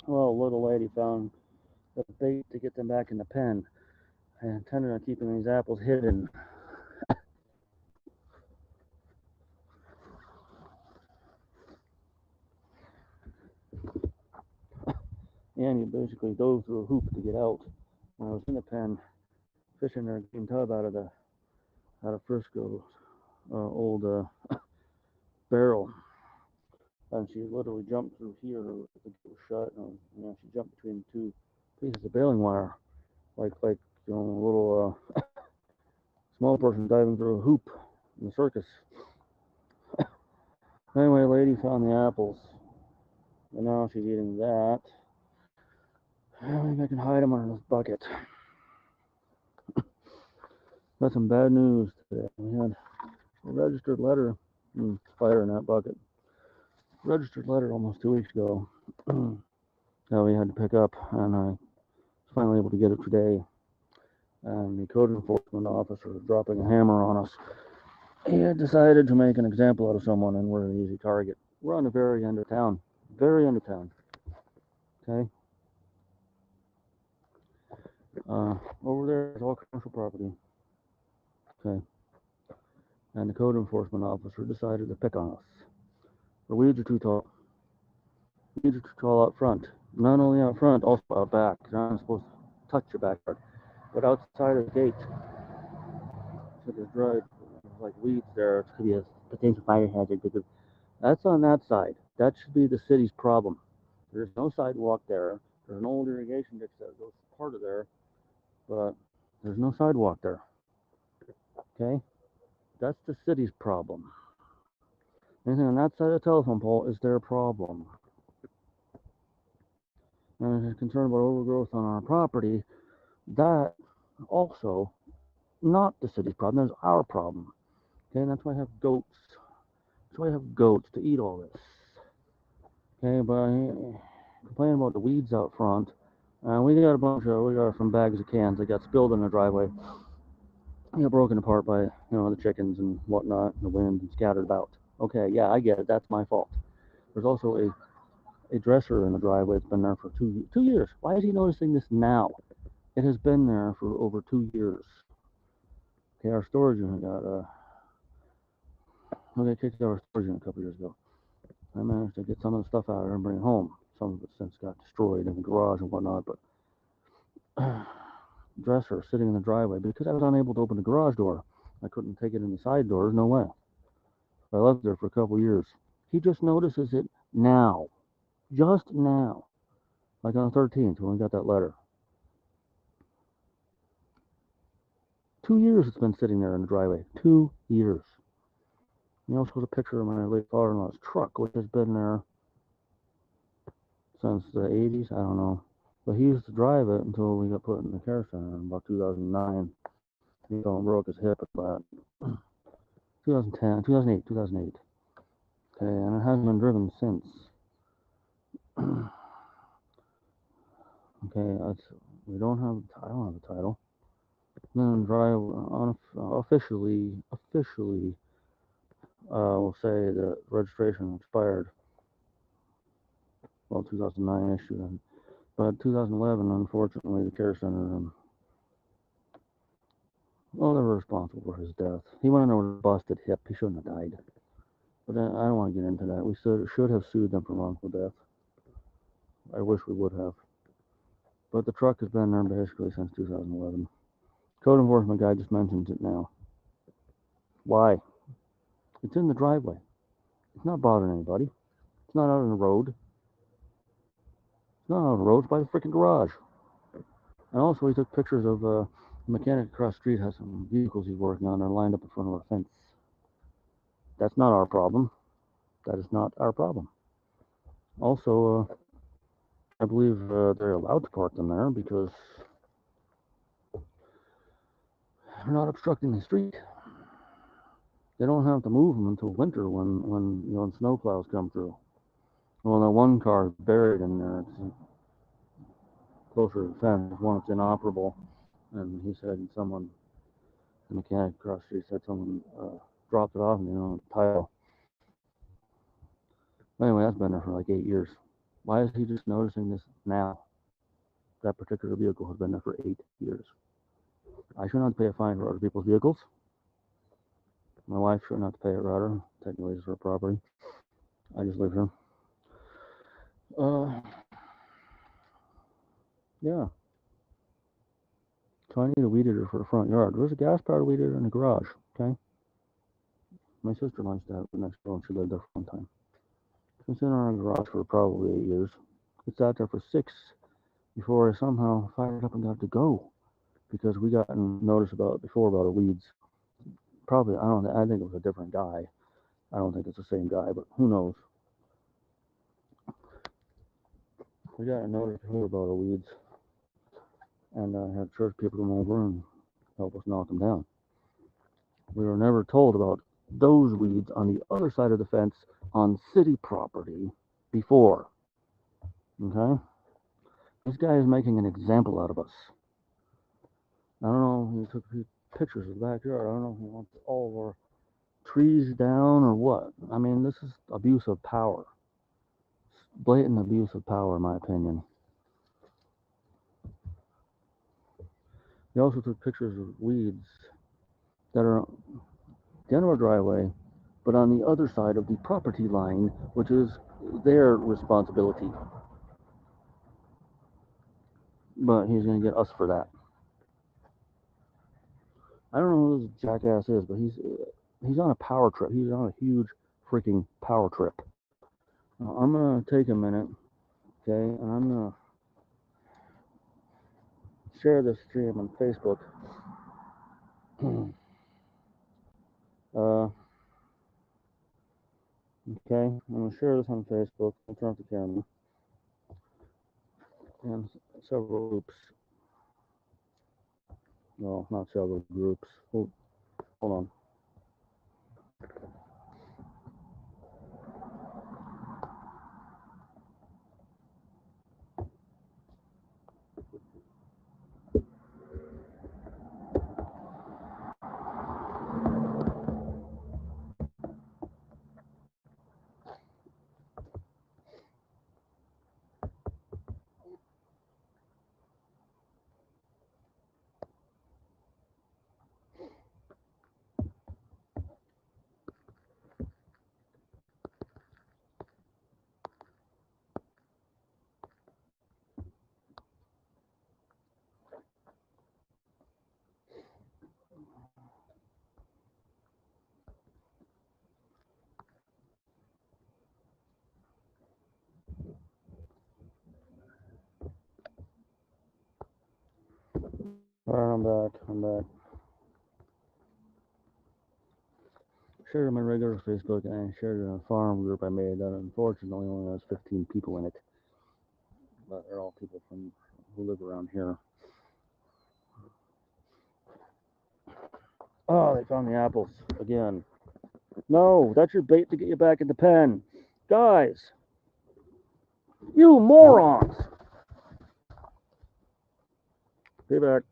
Well, little lady found the bait to get them back in the pen. I intended on keeping these apples hidden. And you basically dove through a hoop to get out. When I was in the pen, fishing their green tub out of Frisco's old barrel, and she literally jumped through here. The gate was shut, and she jumped between two pieces of baling wire, like a little small person diving through a hoop in the circus. Anyway, lady found the apples, and now she's eating that. Maybe I can hide them under this bucket. Got some bad news today. We had a registered letter fire in that bucket. Registered letter almost 2 weeks ago that we had to pick up, and I was finally able to get it today. And the code enforcement officer was dropping a hammer on us. He had decided to make an example out of someone, and we're an easy target. We're on the very end of town. Very end of town. Okay? Over there is all commercial property. Okay? And the code enforcement officer decided to pick on us. The weeds are too tall. Weeds are too tall out front. Not only out front, also out back. You're not supposed to touch your backyard. But outside of the gate, so there's dried like weeds there. It could be a potential fire hazard because that's on that side. That should be the city's problem. There's no sidewalk there. There's an old irrigation ditch that goes part of there, but there's no sidewalk there. Okay? That's the city's problem. Anything on that side of the telephone pole is their problem. And if you're concerned about overgrowth on our property, that also not the city's problem. That's our problem. Okay, and that's why I have goats. That's why I have goats to eat all this. Okay, but I complain about the weeds out front. We got some bags of cans that got spilled in the driveway. They got broken apart by the chickens and whatnot, and the wind and scattered about. Okay, yeah, I get it. That's my fault. There's also a dresser in the driveway. It's been there for 2 years. Why is he noticing this now? It has been there for over 2 years. Okay, our storage unit we got kicked out of our storage unit a couple years ago. I managed to get some of the stuff out of there and bring it home. Some of it since got destroyed in the garage and whatnot, but dresser sitting in the driveway because I was unable to open the garage door. I couldn't take it in the side doors, no way. I left it there for a couple years. He just notices it now. Just now. Like on the 13th when we got that letter. 2 years it's been sitting there in the driveway. 2 years. He also has a picture of my late father-in-law's truck, which has been there since the 80s. I don't know. But he used to drive it until we got put in the care center in about 2009. He fell and broke his hip at that. 2010, 2008. Okay, and it hasn't been driven since. Okay, we don't have. I don't have a title. Then drive officially. We'll say the registration expired. Well, 2009 issue then, but 2011, unfortunately, the care center. Well, they were responsible for his death. He went in there with a busted hip. He shouldn't have died. But I don't want to get into that. We should have sued them for wrongful death. I wish we would have. But the truck has been there basically since 2011. Code enforcement guy just mentions it now. Why? It's in the driveway. It's not bothering anybody. It's not out on the road. It's not out on the road. It's by the freaking garage. And also, he took pictures of a mechanic across the street has some vehicles he's working on. They're lined up in front of our fence. That's not our problem. That is not our problem. Also, I believe they're allowed to park them there because they're not obstructing the street. They don't have to move them until winter when snowplows come through. Well, that one car is buried in there. It's closer to the fence. One that's inoperable, and he said the mechanic across the street said someone dropped it off and the title. Anyway, that's been there for like 8 years. Why is he just noticing this now? That particular vehicle has been there for 8 years. I should not pay a fine for other people's vehicles. My wife should not pay it, rather. Technically, it's her property. I just live here. Yeah. So I need a weed eater for the front yard. There's a gas-powered weed eater in the garage, okay? My sister likes to have it next door, and she lived there for one time. It's been sitting in our garage for probably 8 years. It sat there for 6 before I somehow fired it up and got it to go. Because we got notice about it before about the weeds. Probably, I think it was a different guy. I don't think it's the same guy, but who knows? We got a notice before about the weeds, and I had church people come over and help us knock them down. We were never told about those weeds on the other side of the fence on city property before. Okay? This guy is making an example out of us. I don't know, he took a few pictures of the backyard. I don't know if he wants all of our trees down or what. I mean, this is abuse of power. Blatant abuse of power, in my opinion. He also took pictures of weeds that are at the end of our driveway, but on the other side of the property line, which is their responsibility. But he's going to get us for that. I don't know who this jackass is, but he's on a power trip. He's on a huge freaking power trip. Now, I'm going to take a minute, okay, and I'm going to share this stream on Facebook. Okay, I'm going to share this on Facebook. I'll turn off the camera. And several groups. No, not several groups. Hold on. Alright, I'm back. Shared my regular Facebook, and I shared it in a farm group I made that unfortunately only has 15 people in it. But they're all people who live around here. Oh, they found the apples again. No, that's your bait to get you back in the pen. Guys, you morons. Be back.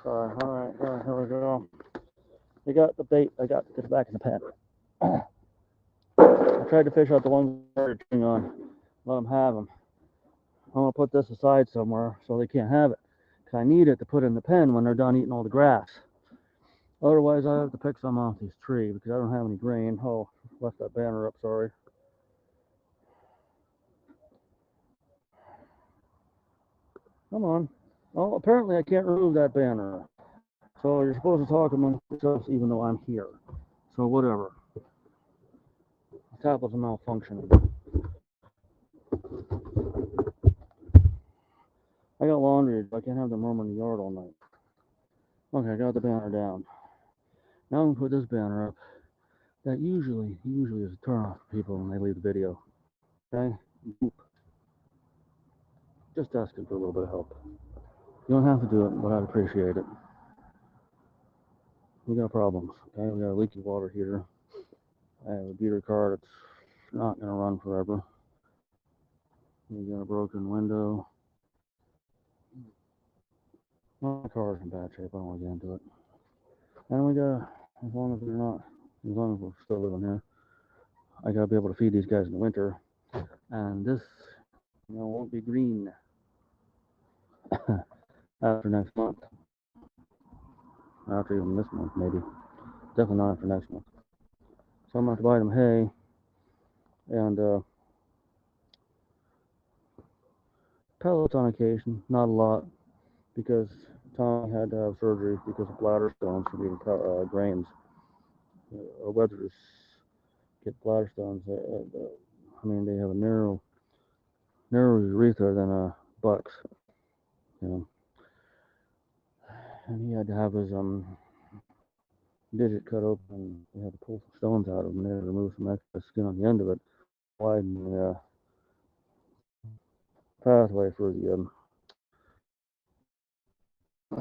Sorry, alright, here we go. They got the bait, I got to get it back in the pen. I tried to fish out the ones they're chewing on, let them have them. I'm going to put this aside somewhere so they can't have it. Because I need it to put in the pen when they're done eating all the grass. Otherwise, I have to pick some off this tree because I don't have any grain. Oh, left that banner up, sorry. Come on. Oh, apparently I can't remove that banner. So you're supposed to talk among yourselves even though I'm here. So whatever. The tablet's malfunctioning. laundry. I can't have them roaming the yard all night. Okay, I got the banner down. Now I'm gonna put this banner up. That usually is a turn off for people when they leave the video. Okay? Boop. Just asking for a little bit of help. You don't have to do it, but I'd appreciate it. We got problems. Okay, we got a leaky water heater. I have a beater car that's not gonna run forever. We got a broken window. My car's in bad shape. I don't want to get into it. And we got, as long as we're still living here, I gotta be able to feed these guys in the winter. And this, won't be green after next month. After even this month, maybe. Definitely not after next month. So I'm gonna have to buy them hay and pellets on occasion. Not a lot, because Tommy had to have surgery because of bladder stones from eating grains. Wedgers get bladder stones. They have a narrow urethra than a buck's. And he had to have his digit cut open, and we had to pull some stones out of him. They had to remove some extra skin on the end of it, widen the pathway for the. I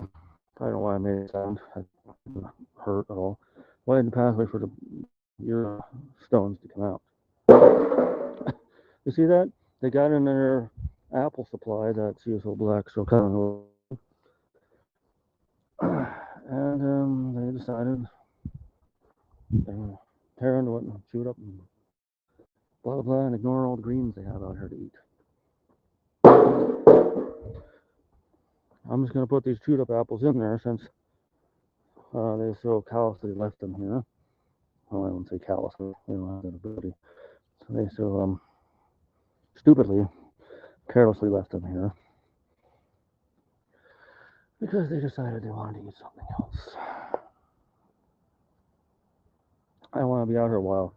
don't know why I made it sound. It didn't hurt at all. Widen the pathway for the urine stones to come out. You see that? They got in their apple supply that CSO Black so kind of. And they decided they're gonna tear into it and chew it up and blah blah and ignore all the greens they have out here to eat. I'm just gonna put these chewed up apples in there since they so callously left them here. Well, I wouldn't say callously, they don't have that ability. So they so stupidly, carelessly left them here because they decided they wanted to eat something else. I want to be out here a while.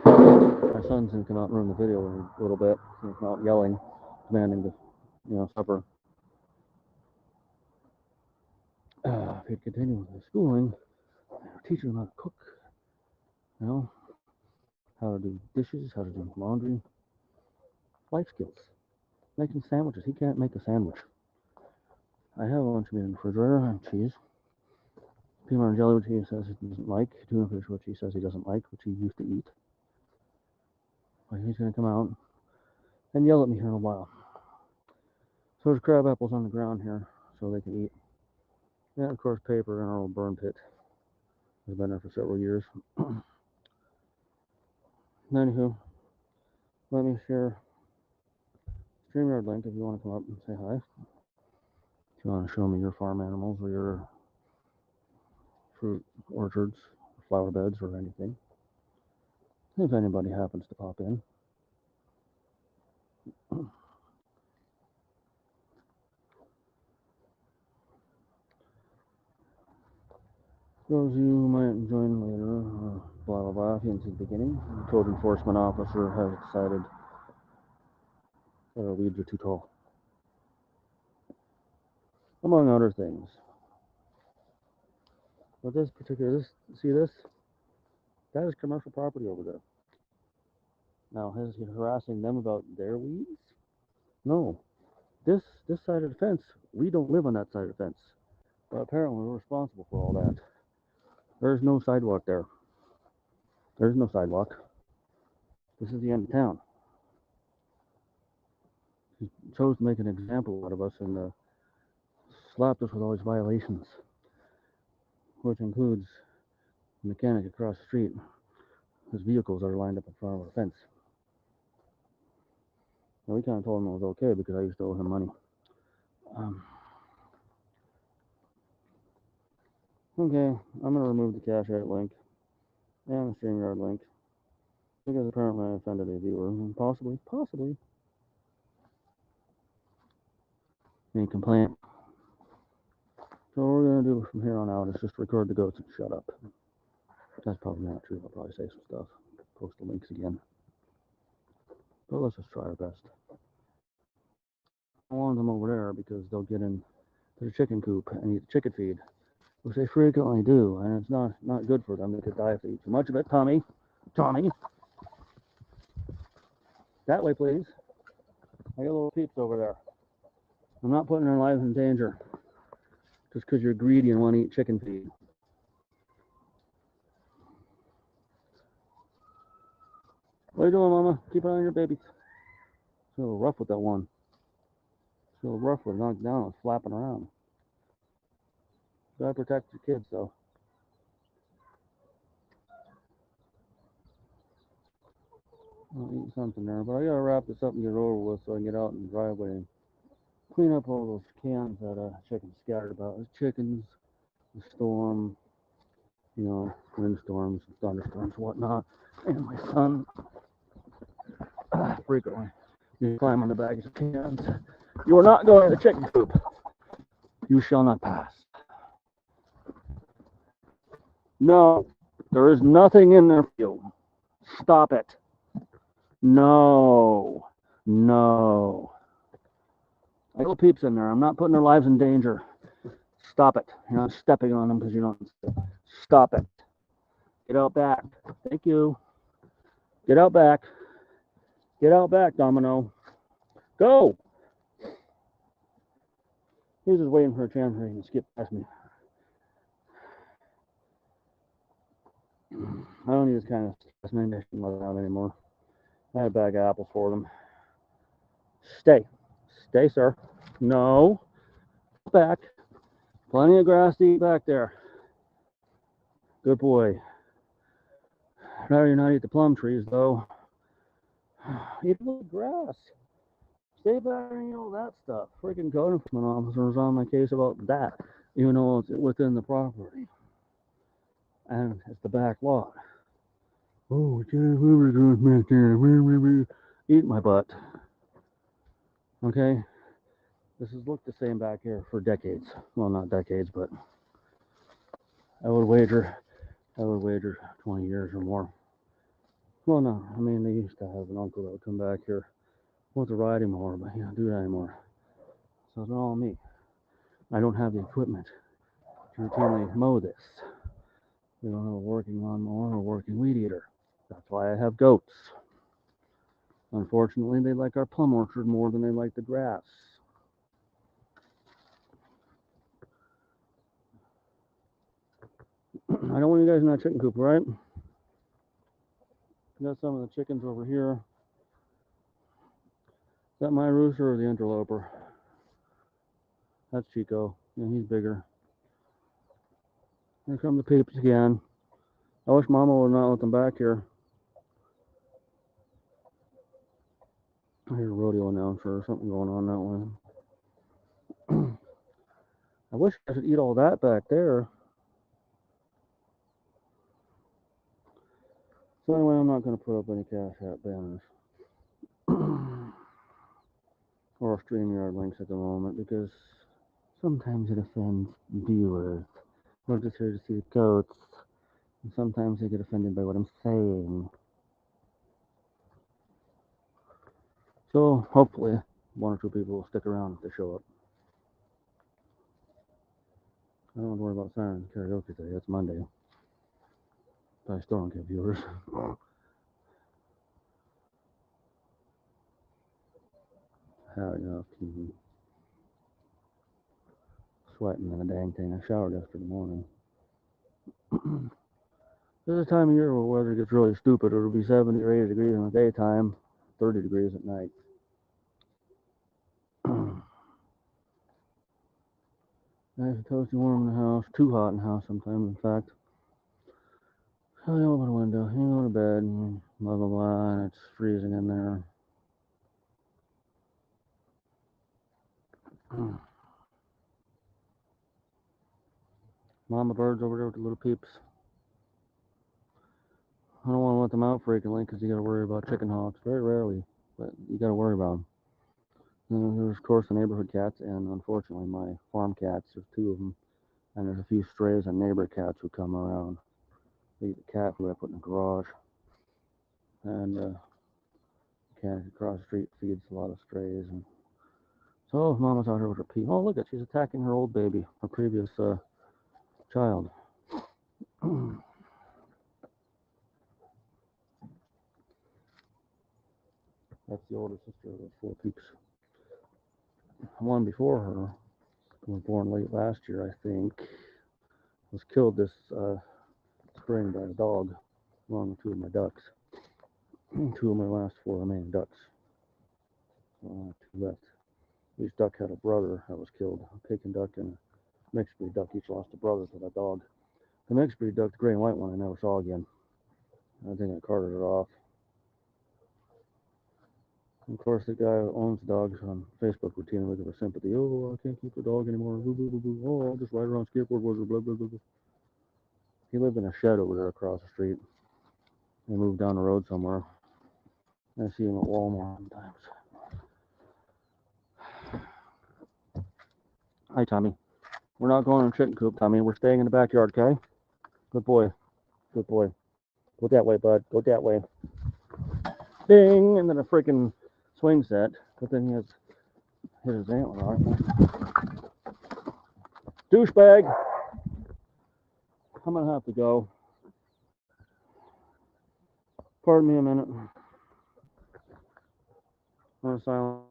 My son's gonna come out and ruin the video a little bit. He's gonna come out yelling, demanding the supper. If he'd continue with his schooling, teaching him how to cook, how to do dishes, how to do laundry, life skills, making sandwiches. He can't make a sandwich. I have a lunch meat in the refrigerator and cheese, peanut and jelly, which he says he doesn't like, tuna fish, which he says he doesn't like, which he used to eat. But he's gonna come out and yell at me here in a while. So there's crab apples on the ground here, so they can eat. And of course, paper in our old burn pit has been there for several years. Anywho, let me share StreamYard link if you want to come up and say hi. If you want to show me your farm animals or your fruit orchards, flower beds, or anything. If anybody happens to pop in. Those of you who might join later, blah blah blah, if you didn't see the beginning, the code enforcement officer has decided that our weeds are too tall. Among other things. But see this? That is commercial property over there. Now, is he harassing them about their weeds? No. This side of the fence, we don't live on that side of the fence. But apparently we're responsible for all that. There's no sidewalk there. There's no sidewalk. This is the end of town. He chose to make an example out of us and slapped us with all these violations, which includes the mechanic across the street whose vehicles are lined up in front of our fence. Now, we kind of told him it was okay because I used to owe him money. Okay, I'm going to remove the Cash App link and the StreamYard link because apparently I offended a viewer and possibly any complaint. So what we're going to do from here on out is just record the goats and shut up. That's probably not true. I'll probably say some stuff, post the links again. But let's just try our best. don't want them over there because they'll get in to the chicken coop and eat the chicken feed, which they frequently do, and it's not good for them. They could die if they eat too much of it. Tommy, that way, please. I got little peeps over there. I'm not putting their lives in danger just because you're greedy and want to eat chicken feed. What are you doing, Mama? Keep an eye on your babies. It's a little rough with that one. It's a little rough with knocked down and flapping around. Gotta protect your kids, though. I'll eat something there, but I gotta wrap this up and get it over with so I can get out in the driveway and clean up all those cans that chickens scattered about. There's chickens, the storm, windstorms, thunderstorms, whatnot, and my son frequently you climb on the bags of cans. You are not going to the chicken coop. You shall not pass. No, there is nothing in there for you. Stop it. No. I got peeps in there. I'm not putting their lives in danger. Stop it. You're not stepping on them because you don't. Stop it. Get out back. Thank you. Get out back. Get out back, Domino. Go. He's just waiting for a chance where he can skip past me. I don't need this kind of specimen out anymore. I had a bag of apples for them. Stay. Stay, sir. No. Back. Plenty of grass to eat back there. Good boy. I'd rather you not eat the plum trees, though. Eat the grass. Stay back and eat all that stuff. Freaking code enforcement officer was on my case about that, even though it's within the property. And it's the back lot. Oh, eat my butt. Okay? This has looked the same back here for decades. Well, not decades, but I would wager 20 years or more. Well, no, I mean, they used to have an uncle that would come back here once to ride anymore, but he don't do that anymore. So it's all me. I don't have the equipment to routinely mow this. We don't have a working lawnmower or a working weed eater. That's why I have goats. Unfortunately, they like our plum orchard more than they like the grass. I don't want you guys in that chicken coop, right? Got some of the chickens over here. Is that my rooster or the interloper? That's Chico. Yeah, he's bigger. Here come the peeps again. I wish Mama would not let them back here. I hear a rodeo announcer or something going on that way. I wish I could eat all that back there. So anyway, I'm not going to put up any Cash App banners or StreamYard links at the moment because sometimes it offends viewers. We're just here to see the goats, and sometimes they get offended by what I'm saying. So hopefully, one or two people will stick around if they show up. I don't have to worry about siren karaoke today. That's Monday. But I still don't get viewers. How enough TV. Sweating in the dang thing. I showered yesterday morning. There's a time of year where weather gets really stupid. It'll be 70 or 80 degrees in the daytime, 30 degrees at night. Nice and toasty warm in the house. Too hot in the house sometimes, in fact. So you open the window, you go to bed, and blah, blah, blah, and it's freezing in there. Mama birds over there with the little peeps. I don't want to let them out frequently because you got to worry about chicken hawks. Very rarely, but you got to worry about them. And there's, of course, the neighborhood cats, and unfortunately, my farm cats. There's two of them, and there's a few strays and neighbor cats who come around. They eat the cat food I put in the garage, and the cat across the street feeds a lot of strays, and So Mama's out here with her pee. Oh, look at, she's attacking her old baby, her previous child. That's the older sister of the four peeps. The one before her was born late last year, I think. Was killed this spring by a dog, along with two of my ducks. Two of my last four remaining ducks. Two left. Each duck had a brother that was killed. A Pekin duck and a mixed breed duck each lost a brother to that dog. The mixed breed duck, the gray and white one, I never saw again. I think I carted it off. Of course, the guy who owns dogs on Facebook routinely looking for sympathy. Oh, I can't keep the dog anymore. Oh, I'll just ride around skateboard with her. Blah, blah, blah, blah. He lived in a shed over there across the street. They moved down the road somewhere. I see him at Walmart sometimes. Hi, Tommy. We're not going in the chicken coop, Tommy. We're staying in the backyard, okay? Good boy. Good boy. Go that way, bud. Go that way. Ding! And then a freaking swing set. But then he has hit his antler on it. Douchebag! I'm gonna have to go. Pardon me a minute. I'm gonna silence.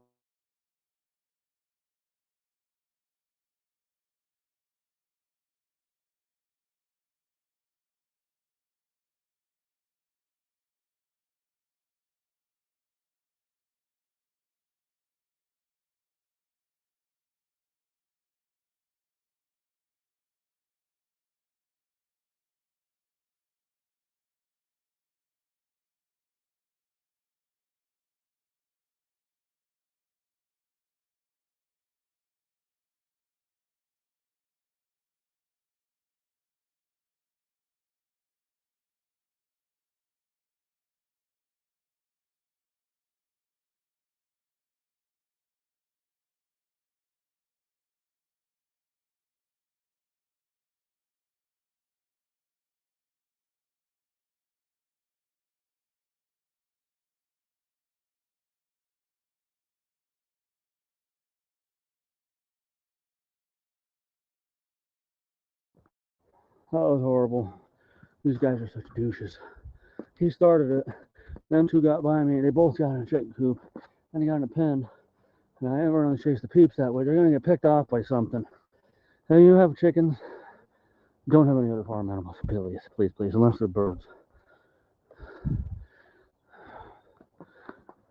That was horrible. These guys are such douches. He started it. Them two got by me. They both got in a chicken coop. And he got in a pen. And I never really chase the peeps that way. They're gonna get picked off by something. And you have chickens. Don't have any other farm animals, please, please, please, unless they're birds.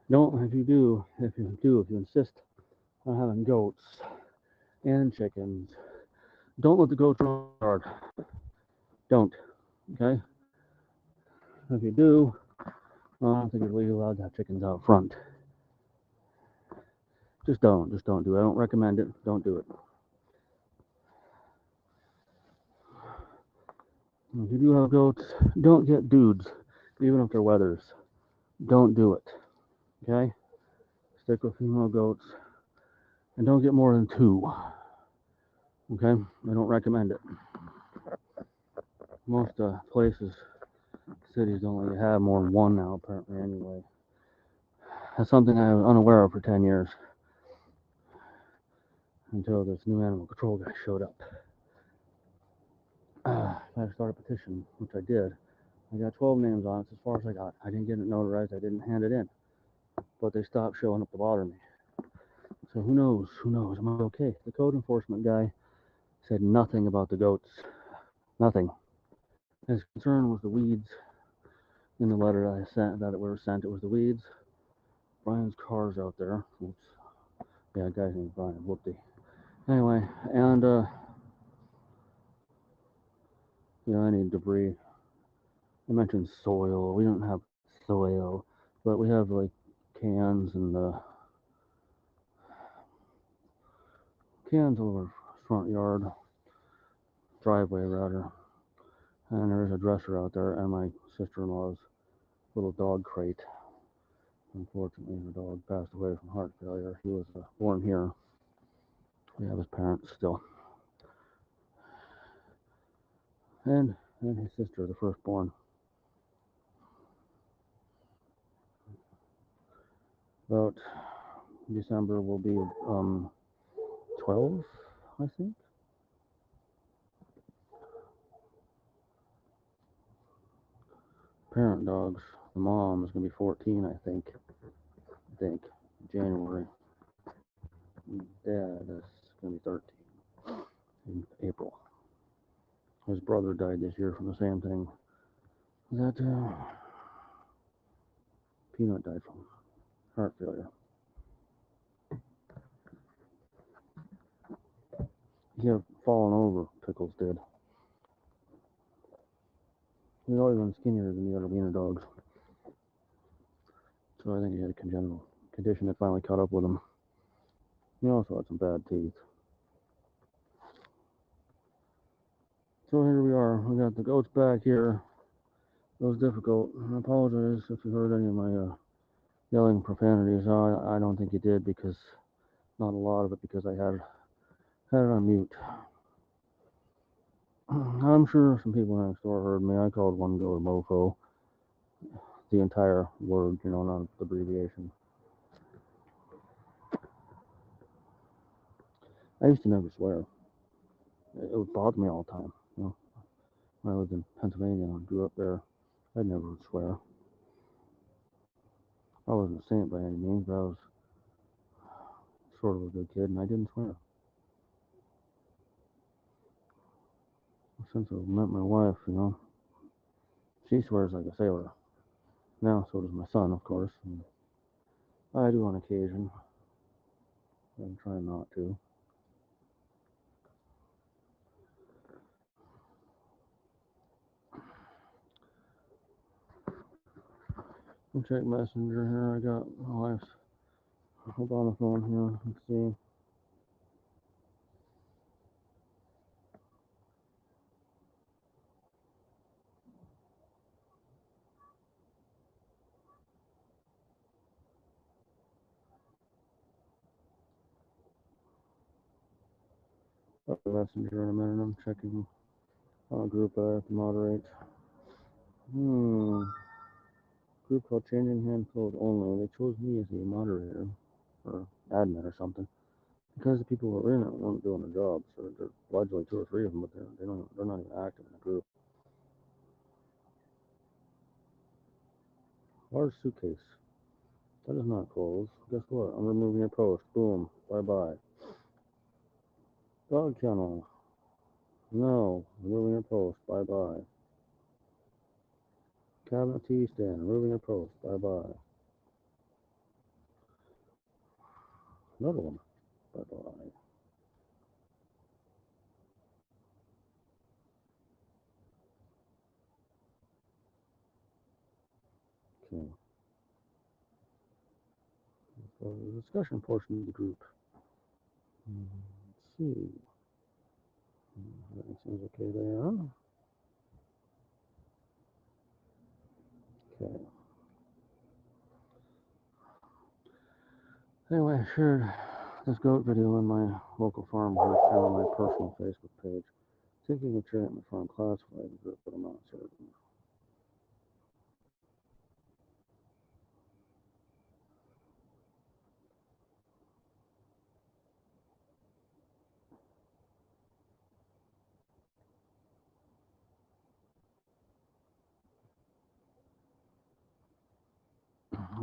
Don't, if you insist on having goats and chickens, don't let the goats run in the yard. Don't, okay? If you do, I don't think you're legally allowed to have chickens out front. Just don't do it. I don't recommend it. Don't do it. If you do have goats, don't get dudes, even if they're wethers. Don't do it, okay? Stick with female goats, and don't get more than two, okay? I don't recommend it. Most places, cities don't let you have more than one now, apparently, anyway. That's something I was unaware of for 10 years until this new animal control guy showed up. I had to start a petition, which I did. I got 12 names on it, as far as I got. I didn't get it notarized, I didn't hand it in. But they stopped showing up to bother me. So who knows? Am I okay? The code enforcement guy said nothing about the goats. Nothing. His concern was the weeds in the letter that I sent, that were sent. It was the weeds. Brian's car's out there. Oops. Yeah, guy's name's Brian. Whoopty. Anyway, and any debris. I mentioned soil. We don't have soil, but we have like cans and cans over front yard, driveway rather. And there's a dresser out there, and my sister-in-law's little dog crate. Unfortunately, her dog passed away from heart failure. He was born here. We have his parents still. And his sister, the firstborn. About December will be 12, I think. Parent dogs. The mom is gonna be 14, I think. January. Dad is gonna be 13 in April. His brother died this year from the same thing that Peanut died from, heart failure. He had fallen over, Pickles did. He's always been skinnier than the other wiener dogs. So I think he had a congenital condition that finally caught up with him. He also had some bad teeth. So here we are. We got the goats back here. It was difficult. I apologize if you heard any of my yelling profanities. I don't think you did, because not a lot of it, because I had it on mute. I'm sure some people next door heard me. I called one goat a mofo. The entire word, not the abbreviation. I used to never swear. It would bother me all the time. When I lived in Pennsylvania and grew up there, I never would swear. I wasn't a saint by any means, but I was sort of a good kid, and I didn't swear. Since I met my wife, she swears like a sailor. Now, so does my son, of course. And I do on occasion. I'm trying not to. I'll check Messenger here. I got my wife's up on the phone here. Let's see. Up the Messenger in a minute. I'm checking a group I have to moderate. Group called Changing Hand Code Only. They chose me as the moderator or admin or something, because the people who were in it weren't doing their jobs. So there's largely two or three of them, but they're not even active in the group. Large suitcase. That is not clothes. Guess what? I'm removing your post. Boom. Bye bye. Dog kennel. No. Removing your post. Bye bye. Cabinet TV stand. Removing your post. Bye bye. Another one. Bye bye. Okay. So the discussion portion of the group. Let's see. Everything seems okay there. Okay. Anyway, I shared this goat video on my local farm here, kind of my personal Facebook page. Thinking of sharing it in the farm classified group, but I'm not certain.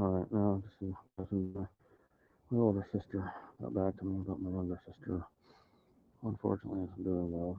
Alright, now to see. My older sister got back to me about my younger sister. Unfortunately, isn't doing well.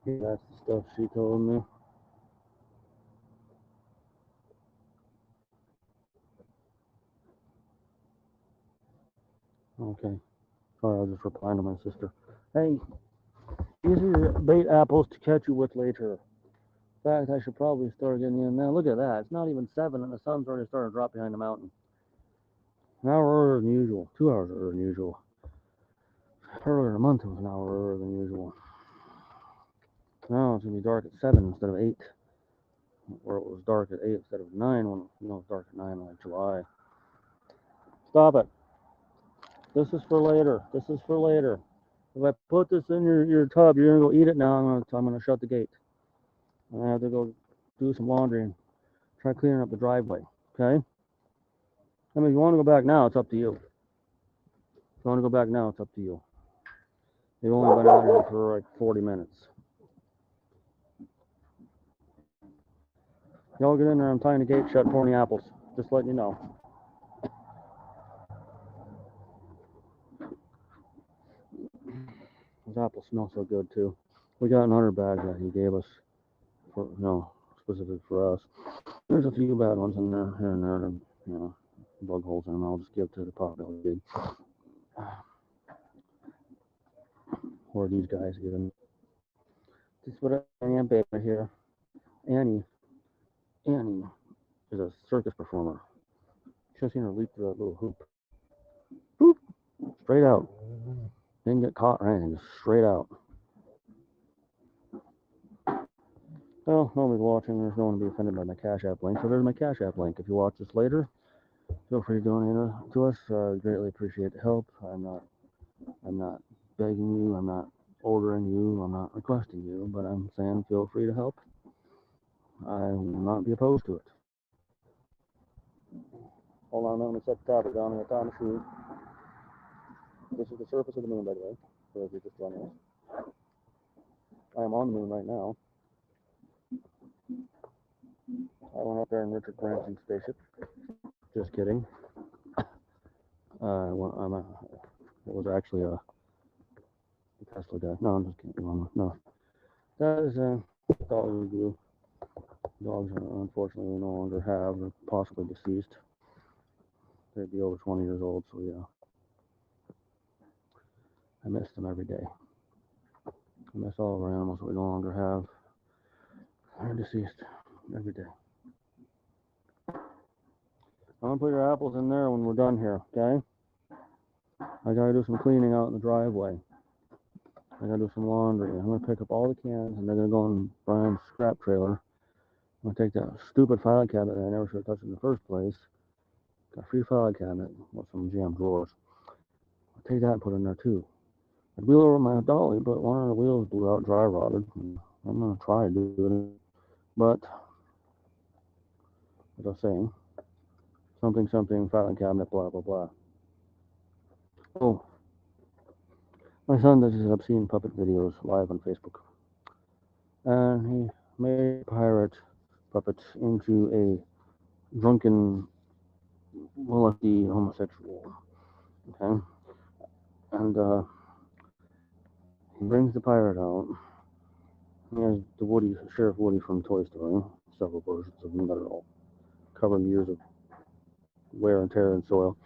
Yeah, that's the stuff she told me. Okay. Sorry, I was just replying to my sister. Hey, Easier bait apples to catch you with later. In fact, I should probably start getting in now. Look at that. It's not even 7 and the sun's already starting to drop behind the mountain. An hour earlier than usual. 2 hours earlier than usual. Earlier in the month it was an hour earlier than usual. Now it's going to be dark at 7 instead of 8. Or it was dark at 8 instead of 9 when it was dark at 9 in like July. Stop it. This is for later. This is for later. If I put this in your tub, you're going to go eat it now. I'm going to shut the gate. And I have to go do some laundry and try cleaning up the driveway. Okay? I mean, if you want to go back now, it's up to you. If you want to go back now, it's up to you. They've only been out here for like 40 minutes. Y'all get in there. I'm tying the gate shut, pouring the apples. Just letting you know. Those apples smell so good too. We got another bag that he gave us for specific for us. There's a few bad ones in there here and there. Bug holes in them. I'll just give to the potbelly pig. Or these guys get them. This is what I am baby here. Annie is a circus performer. Should have seen her leap through that little hoop. Boop! Straight out. Didn't get caught or anything, just straight out. Well, nobody's watching. There's no one to be offended by my Cash App link. So there's my Cash App link. If you watch this later, feel free to donate to us. I greatly appreciate the help. I'm not begging you. I'm not ordering you. I'm not requesting you. But I'm saying feel free to help. I will not be opposed to it. Hold on, I'm going to set the topic down. I'm going to time shoot. This is the surface of the moon, by the way. For those who just joining us. I am on the moon right now. I went up there in Richard Branson's spaceship. Just kidding. It was actually a Tesla guy. No, I'm just kidding. No. That is a dog review. Dogs are unfortunately no longer have, or possibly deceased. They'd be over 20 years old, so yeah. I miss them every day. I miss all of our animals that we no longer have. They're deceased every day. I'm gonna put your apples in there when we're done here, okay? I gotta do some cleaning out in the driveway. I gotta do some laundry. I'm gonna pick up all the cans and they're gonna go in Brian's scrap trailer. I'm gonna take that stupid filing cabinet that I never should have touched in the first place. Got a free filing cabinet with some jam drawers. I'll take that and put it in there too. I'd wheel over my dolly, but one of the wheels blew out, dry rotted. I'm gonna try to do it, but as I was saying, something filing cabinet, blah blah blah. Oh, my son does his obscene puppet videos live on Facebook, and he made a pirate puppet into a drunken, molesty homosexual. Okay, and he brings the pirate out. He has the Sheriff Woody from Toy Story, several versions of him that are all covered in years of wear and tear and soil.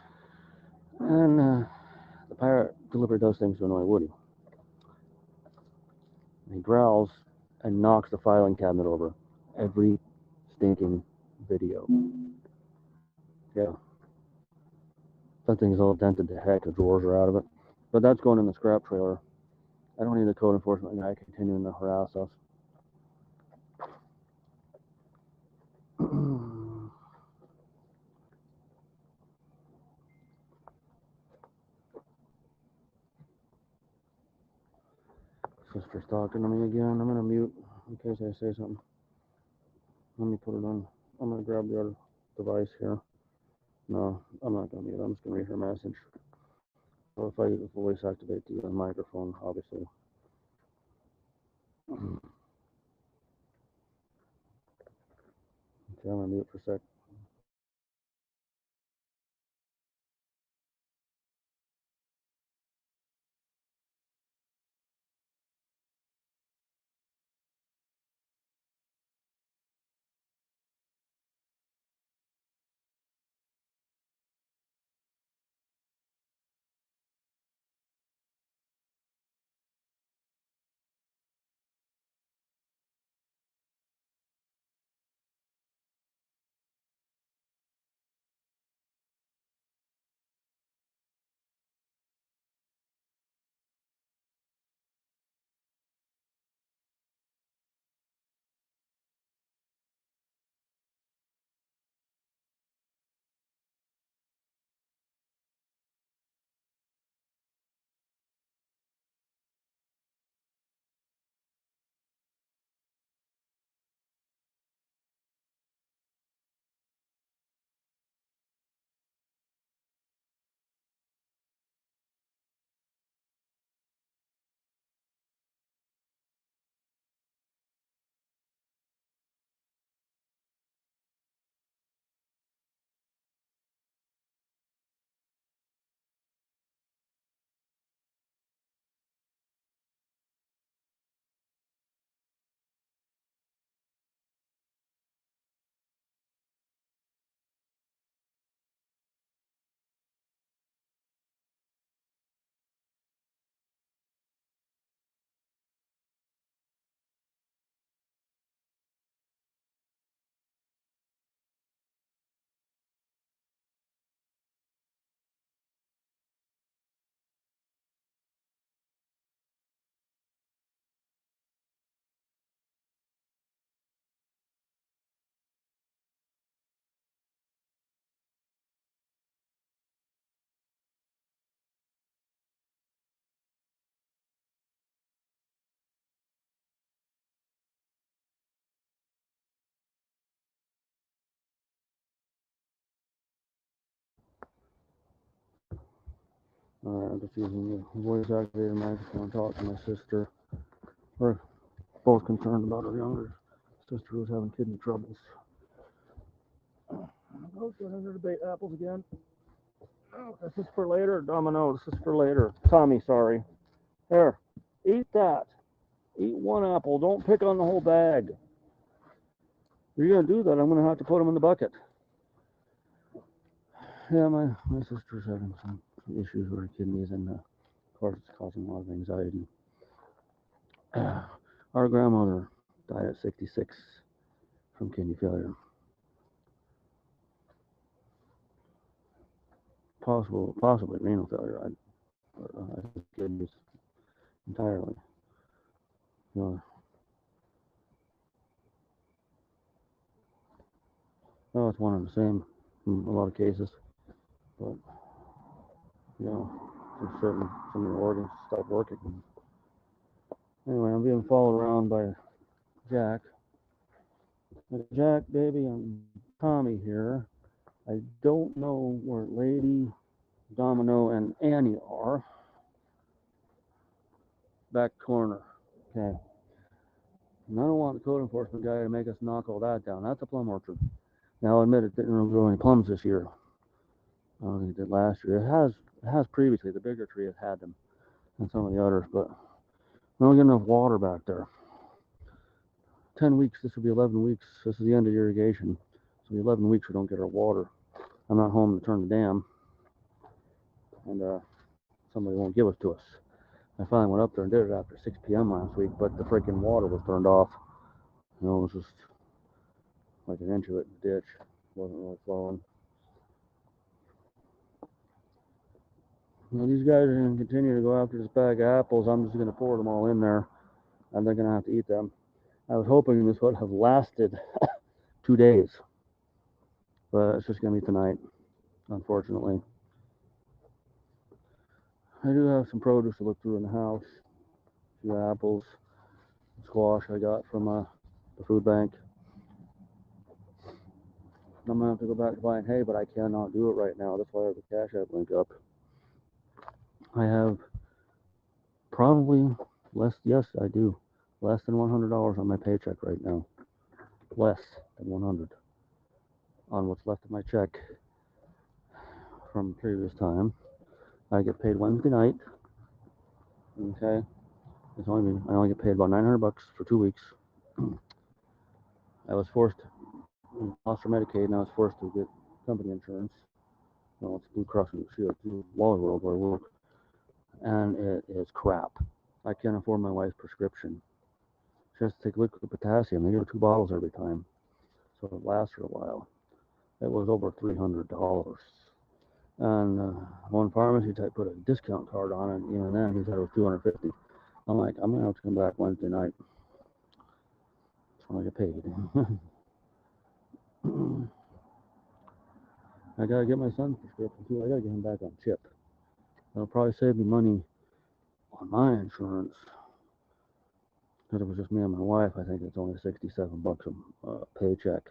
And the pirate deliberately does things to annoy Woody. He growls and knocks the filing cabinet over every stinking video. Yeah. That thing's all dented to heck. The drawers are out of it. But that's going in the scrap trailer. I don't need the code enforcement guy continuing to harass us. Sister's talking to me again. I'm going to mute in case I say something. Let me put it on. I'm going to grab the other device here. No, I'm not going to mute. I'm just going to read her message. So if I voice activate the microphone, obviously. Okay, I'm going to mute for a sec. I'm just using the voice activated microphone to talk to my sister. We're both concerned about her younger sister who's having kidney troubles. Oh, should I debate apples again? Oh, this is for later, Domino. This is for later. Tommy, sorry. Here, eat that. Eat one apple. Don't pick on the whole bag. If you're gonna do that, I'm gonna have to put them in the bucket. Yeah, my sister's having some issues with her kidneys, and of course, it's causing a lot of anxiety. Our grandmother died at 66 from kidney failure. Possibly renal failure. I think kidneys entirely. You know, well, it's one and the same in a lot of cases, but you know, some of the organs stop working. Anyway, I'm being followed around by Jack. Jack, baby, I'm Tommy here. I don't know where Lady, Domino, and Annie are. Back corner. Okay. And I don't want the code enforcement guy to make us knock all that down. That's a plum orchard. Now, I'll admit it didn't grow any plums this year. I don't think it did last year. It has previously. The bigger tree has had them, and some of the others, but we don't get enough water back there. 10 weeks. This will be 11 weeks. This is the end of irrigation. So 11 weeks we don't get our water. I'm not home to turn the dam, and somebody won't give it to us. I finally went up there and did it after 6 p.m. last week, but the freaking water was turned off. You know, it was just like an inch of it in the ditch. It wasn't really flowing. Well, these guys are going to continue to go after this bag of apples. I'm just going to pour them all in there, and they're going to have to eat them. I was hoping this would have lasted 2 days, but it's just going to be tonight, unfortunately. I do have some produce to look through in the house. A few apples, squash I got from the food bank. I'm going to have to go back to buying hay, but I cannot do it right now. That's why I have the Cash App link up. I have probably yes, I do. Less than $100 on my paycheck right now. Less than 100 on what's left of my check from previous time. I get paid Wednesday night. Okay. I only get paid about $900 for 2 weeks. I was forced, lost for Medicaid, and I was forced to get company insurance. Well, it's Blue Cross and Shield through Wally World where I work. And it is crap. I can't afford my wife's prescription. She has to take liquid potassium. They give her 2 bottles every time. So it lasts for a while. It was over $300. And one pharmacy type put a discount card on it. And even then, he said it was $250. I'm like, I'm going to have to come back Wednesday night. That's when I get paid. I got to get my son's prescription too. I got to get him back on chip. That'll probably save me money on my insurance. Because it was just me and my wife, I think it's only $67 a paycheck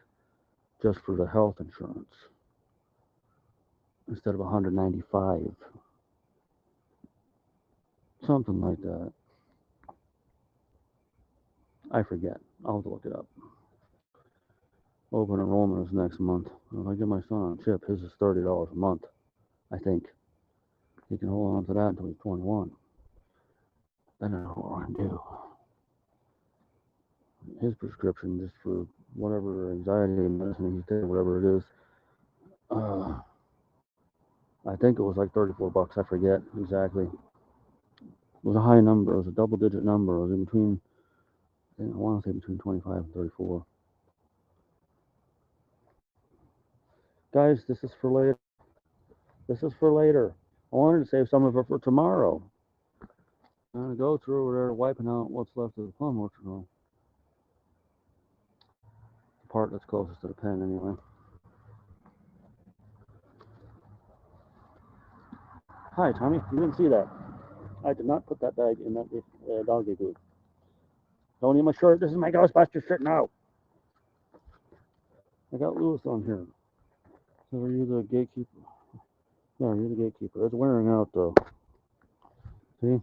just for the health insurance instead of $195. Something like that. I forget. I'll have to look it up. Open enrollment is next month. If I get my son on chip, his is $30 a month, I think. He can hold on to that until he's 21. Then I know what I can do. His prescription, just for whatever anxiety medicine he's taking, whatever it is, I think it was like $34. I forget exactly. It was a high number. It was a double-digit number. It was in between, I want to say between 25 and 34. Guys, this is for later. This is for later. I wanted to save some of it for tomorrow. I'm going to go through over there, wiping out what's left of the plum orchard. The part that's closest to the pen, anyway. Hi, Tommy. You didn't see that. I did not put that bag in that doggy food. Don't eat my shirt. This is my Ghostbusters shirt now. I got Lewis on here. So are you the gatekeeper? No, you're the gatekeeper. It's wearing out, though. See,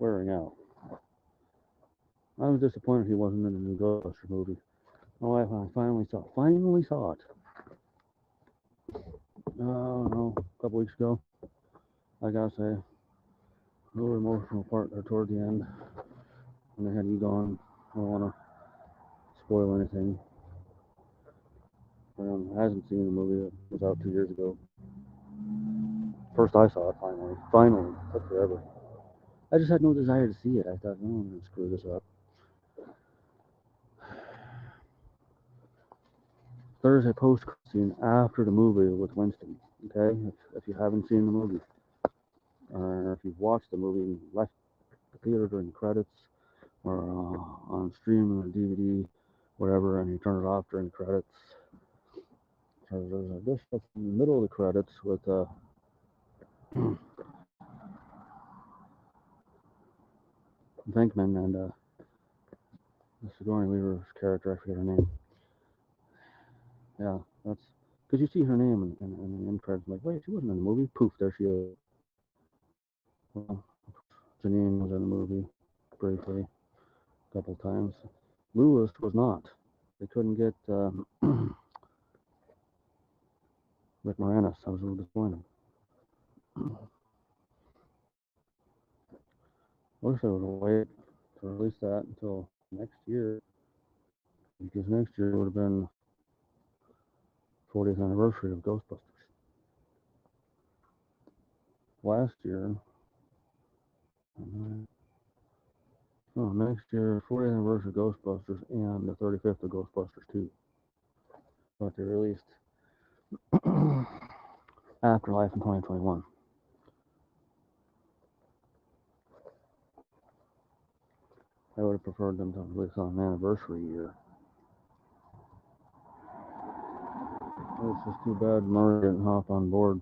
wearing out. I was disappointed he wasn't in the new Ghostbusters movie. My wife and I finally saw it. Finally saw it. Oh no, a couple weeks ago. I gotta say, a little emotional part there toward the end when they had you gone. I don't want to spoil anything. Hasn't seen the movie. It was out 2 years ago. First I saw it finally. Finally, took forever. I just had no desire to see it. I thought, I'm gonna screw this up. There's a post scene after the movie with Winston. Okay, if you haven't seen the movie, or if you've watched the movie and left the theater during the credits, or on streaming or DVD, whatever, and you turn it off during the credits. There's a disc in the middle of the credits with Venkman and Sigourney Weaver's character. I forget her name. Yeah, that's because you see her name in the end credits. Like, wait, she wasn't in the movie. Poof, there she is. Well, Janine was in the movie briefly, a couple times. Lewis was not. They couldn't get Rick Moranis. I was a little disappointed. I wish I would have waited to release that until next year, because next year would have been 40th anniversary of Ghostbusters. Last year, no, next year, 40th anniversary of Ghostbusters and the 35th of Ghostbusters 2. But they released Afterlife in 2021. I would have preferred them to release on an anniversary year. It's just too bad Murray didn't hop on board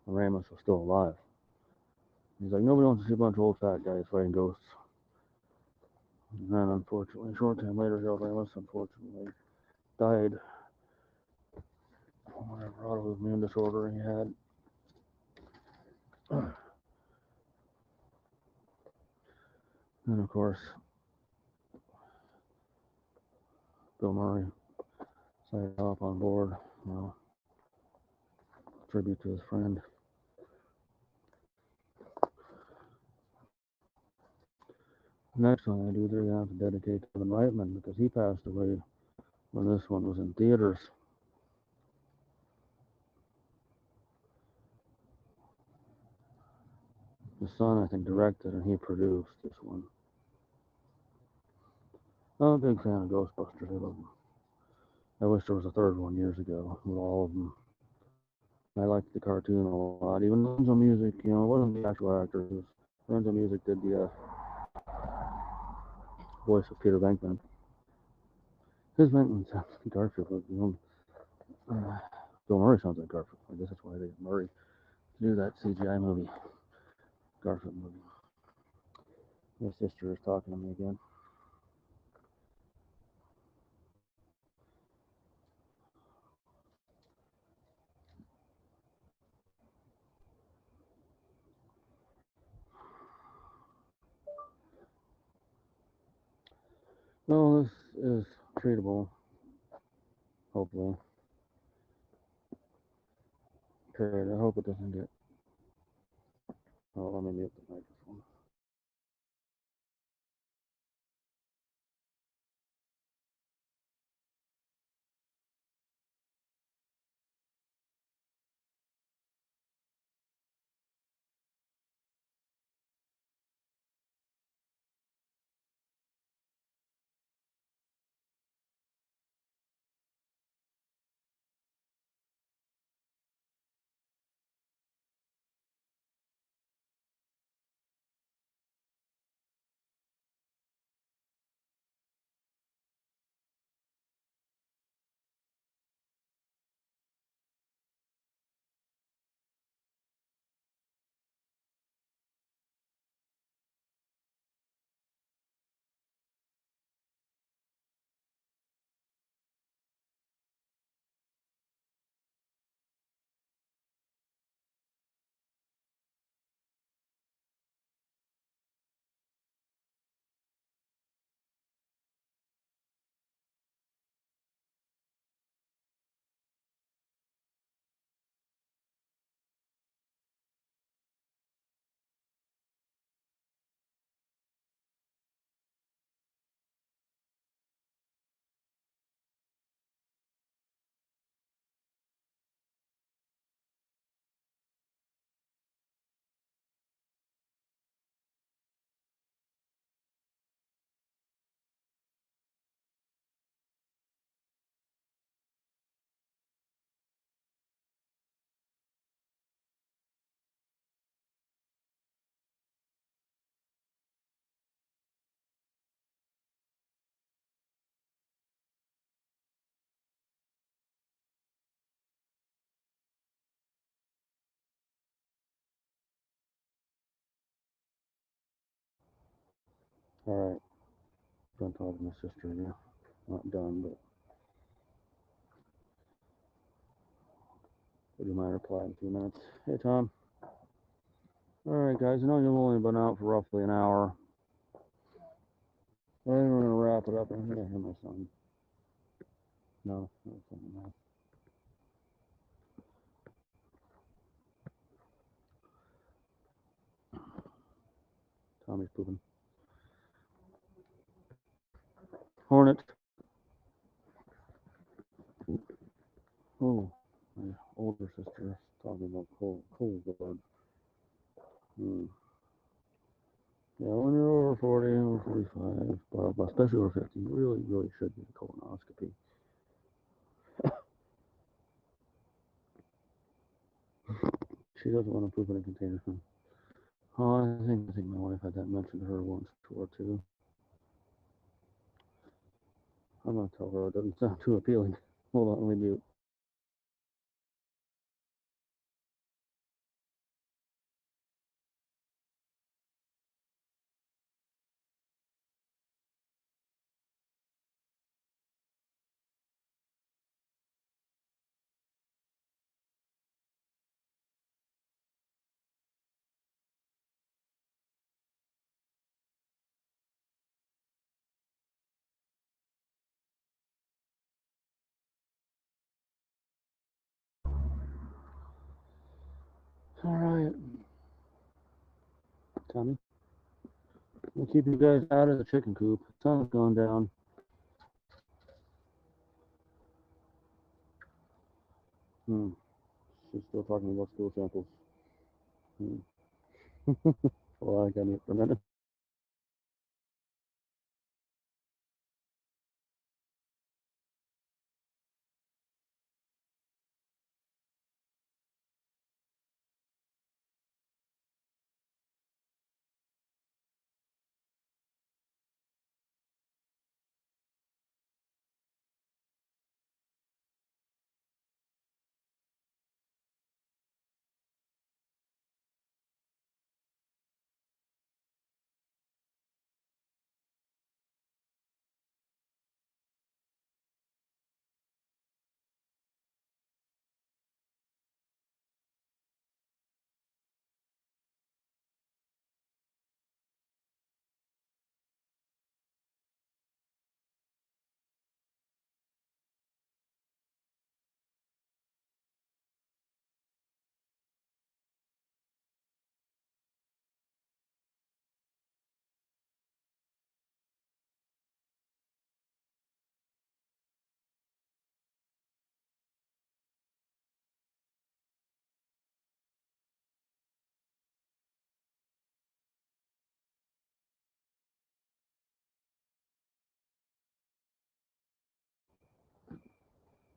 when Ramus was still alive. He's like, nobody wants to see a bunch of old fat guys fighting ghosts. And then, unfortunately, a short time later, Harold Ramis unfortunately died from whatever autoimmune disorder he had. And of course, Bill Murray decided to hop on board. Tribute to his friend. Next one I do, they're going to have to dedicate to Kevin Reitman because he passed away when this one was in theaters. His son, I think, directed and he produced this one. I'm a big fan of Ghostbusters. I love them. I wish there was a third one years ago with all of them. I liked the cartoon a lot. Even Lorenzo Music, it wasn't the actual actor. Lorenzo Music did the voice of Peter Venkman. His Venkman sounds like Garfield. Bill Murray sounds like Garfield. I guess that's why they got Murray to do that CGI movie, Garfield movie. My sister is talking to me again. No, this is treatable, hopefully. I hope it doesn't get. Oh, let me mute the microphone. Alright, done talking to my sister here. Not done, but would you mind reply in a few minutes? Hey, Tom. Alright, guys, I know you've only been out for roughly an hour. I think we're going to wrap it up. I think I hear my son. No, something else. Tommy's pooping. Hornet. Oh, my older sister talking about cold blood. Yeah, when you're over 40, over 45, blah, blah, especially over 50, you really should get a colonoscopy. She doesn't want to poop in a container. Oh, I think my wife had that mentioned to her once or two. I'm gonna tell her it doesn't sound too appealing. Hold on, let me mute. All right, Tommy. We'll keep you guys out of the chicken coop. Sun's gone down. She's still talking about school samples. Well, I got it for a minute.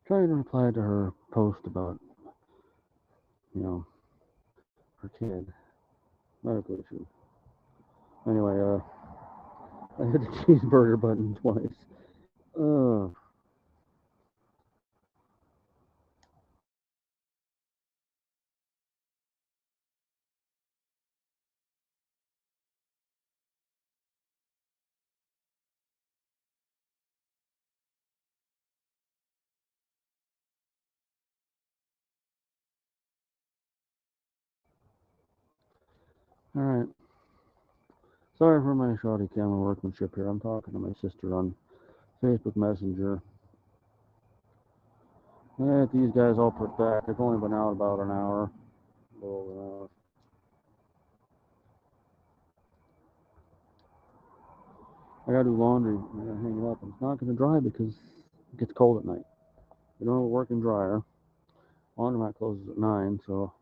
Trying to reply to her post about, her kid. Medical issue. Anyway, I hit the cheeseburger button twice. Ugh. All right. Sorry for my shoddy camera workmanship here. I'm talking to my sister on Facebook Messenger. I got these guys all put back. They've only been out about an hour. A little over an hour. I gotta do laundry. I gotta hang it up. It's not gonna dry because it gets cold at night. We don't have a working dryer. Laundromat closes at 9, so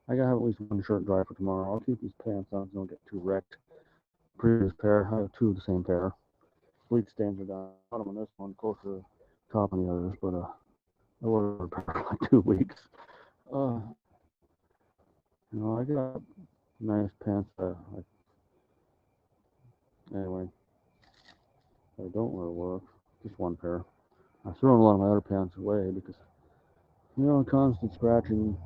I gotta have at least one shirt dry for tomorrow. I'll keep these pants on so I don't get too wrecked. Previous pair, I have two of the same pair. Bleach stains are down bottom on this one, closer to the top on the others, but I wore a pair for like 2 weeks. Uh, I got nice pants. Anyway, I don't wear work. Just one pair. I've thrown a lot of my other pants away because, constant scratching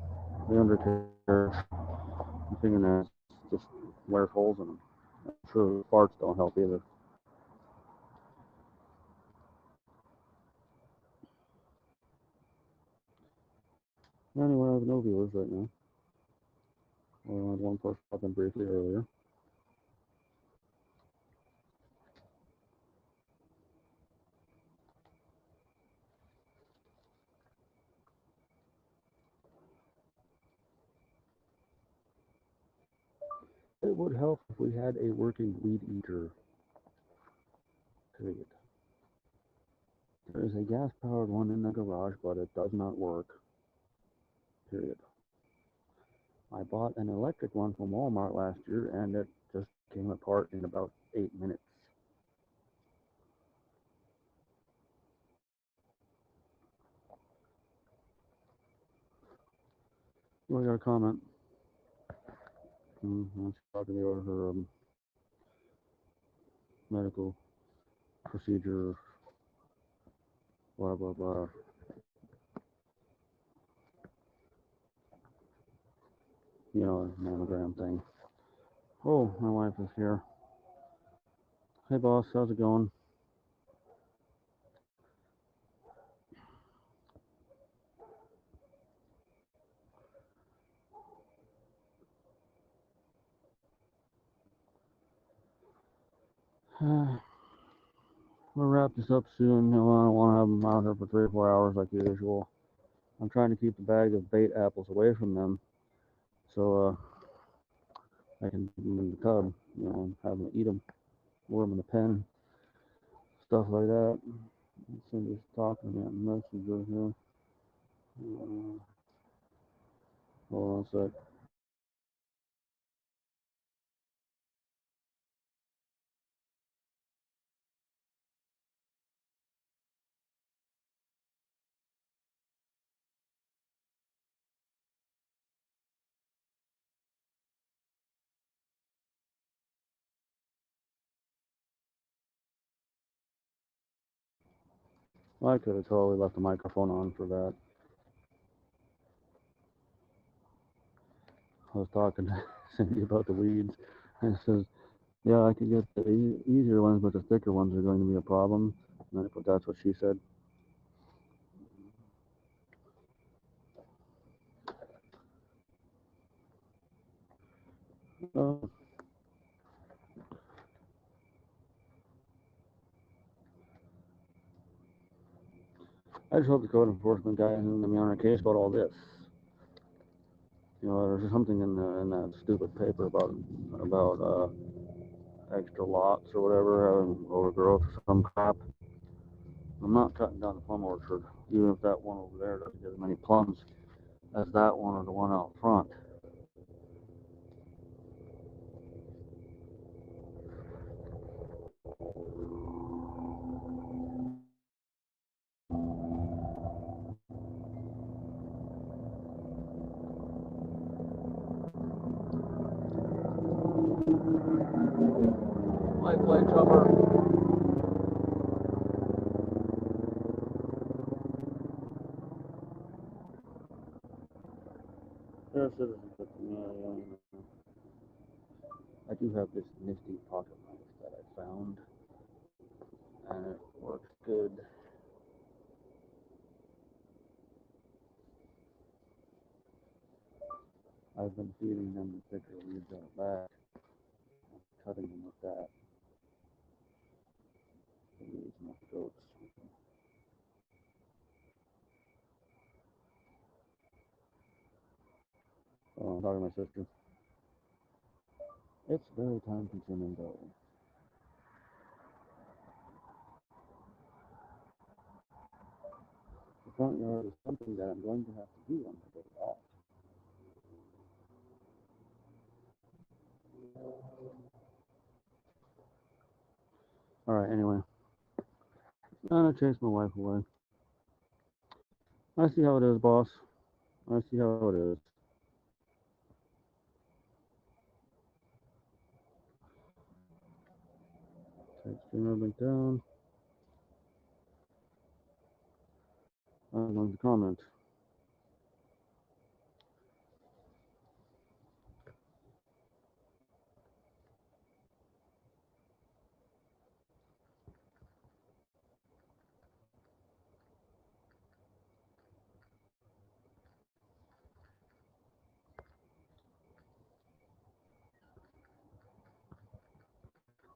the undercarriage and fingernails just wears holes in them. I'm sure farts don't help either. Anyway, I have no viewers right now. I only had one person pop in briefly earlier. It would help if we had a working weed eater. Period. There is a gas-powered one in the garage, but it does not work. Period. I bought an electric one from Walmart last year, and it just came apart in about 8 minutes. We got a comment. She's talking about her medical procedure, blah, blah, blah. You know, mammogram thing. Oh, my wife is here. Hey, boss, how's it going? We'll wrap this up soon. I don't want to have them out here for 3 or 4 hours like usual. I'm trying to keep the bag of bait apples away from them, so I can put them in the tub, and have them eat them, wear them in the pen, stuff like that. Cindy's talking about messenger here. Hold on a sec. I could have totally left the microphone on for that. I was talking to Cindy about the weeds, and it says, yeah, I could get the easier ones, but the thicker ones are going to be a problem. And that's what she said. Oh, I just hope the code enforcement guy isn't going to be on our case about all this. There's something in that stupid paper about extra lots or whatever, having overgrowth or some crap. I'm not cutting down the plum orchard, even if that one over there doesn't get as many plums as that one or the one out front. Light plate chopper. There's citizens, but I do have this nifty pocket knife that I found, and it works good. I've been feeding them the thicker weeds out back, and cutting them with that. The weeds, not the goats. Oh, I'm talking to my sister. It's very time consuming though. The front yard is something that I'm going to have to do on my day off. Alright, anyway. I'm gonna chase my wife away. I see how it is, boss. I see how it is. Take streamer link down. I'm going to comment.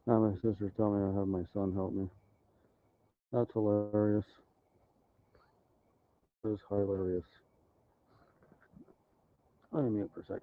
Now my sister tell me I have my son help me. That's hilarious. That is hilarious. Let me mute for a second.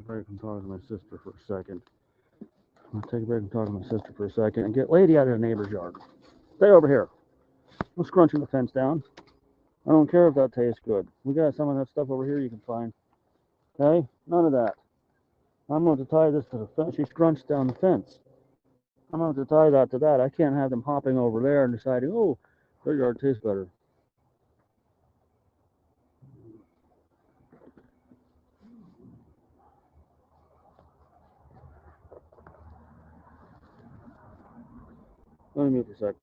Break and talk to my sister for a second. I'm gonna take a break and talk to my sister for a second and get lady out of the neighbor's yard. Stay over here. I'm scrunching the fence down. I don't care if that tastes good. We got some of that stuff over here you can find. Okay? None of that. I'm going to tie this to the fence. She scrunched down the fence. I'm going to tie that to that. I can't have them hopping over there and deciding, oh, their yard tastes better. Let me mute for a sec.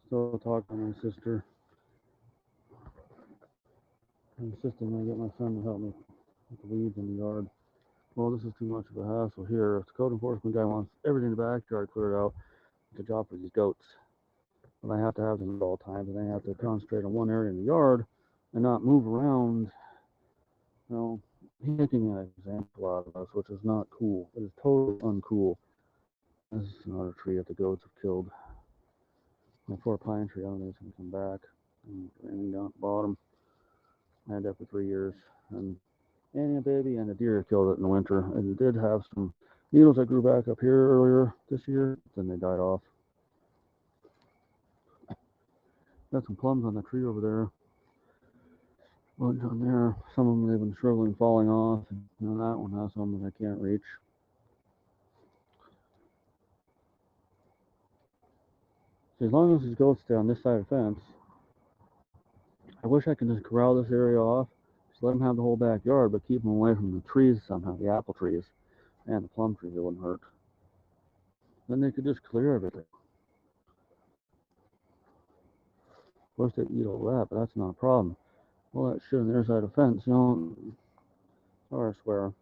Still talking to my sister. I'm insisting I get my son to help me with the weeds in the yard. Well, this is too much of a hassle here. If the code enforcement guy wants everything in the backyard cleared out, it's a job for these goats. And I have to have them at all times, and they have to concentrate on one area in the yard and not move around. You know, he's making an example out of us, which is not cool. It is totally uncool. This is another tree that the goats have killed. My poor pine tree, I don't know if it's gonna come back. And raining down at the bottom. I had that for 3 years. And Annie, a baby, and a deer killed it in the winter. And it did have some needles that grew back up here earlier this year, then they died off. Got some plums on the tree over there. Bunch on there. Some of them they've been shriveling, falling off. And, that one has some that I can't reach. So as long as these goats stay on this side of the fence, I wish I could just corral this area off, just let them have the whole backyard, but keep them away from the trees somehow, the apple trees and the plum trees. It wouldn't hurt. Then they could just clear everything. Of course, they eat all that, but that's not a problem. All that shit on their side of the fence, sorry, I swear.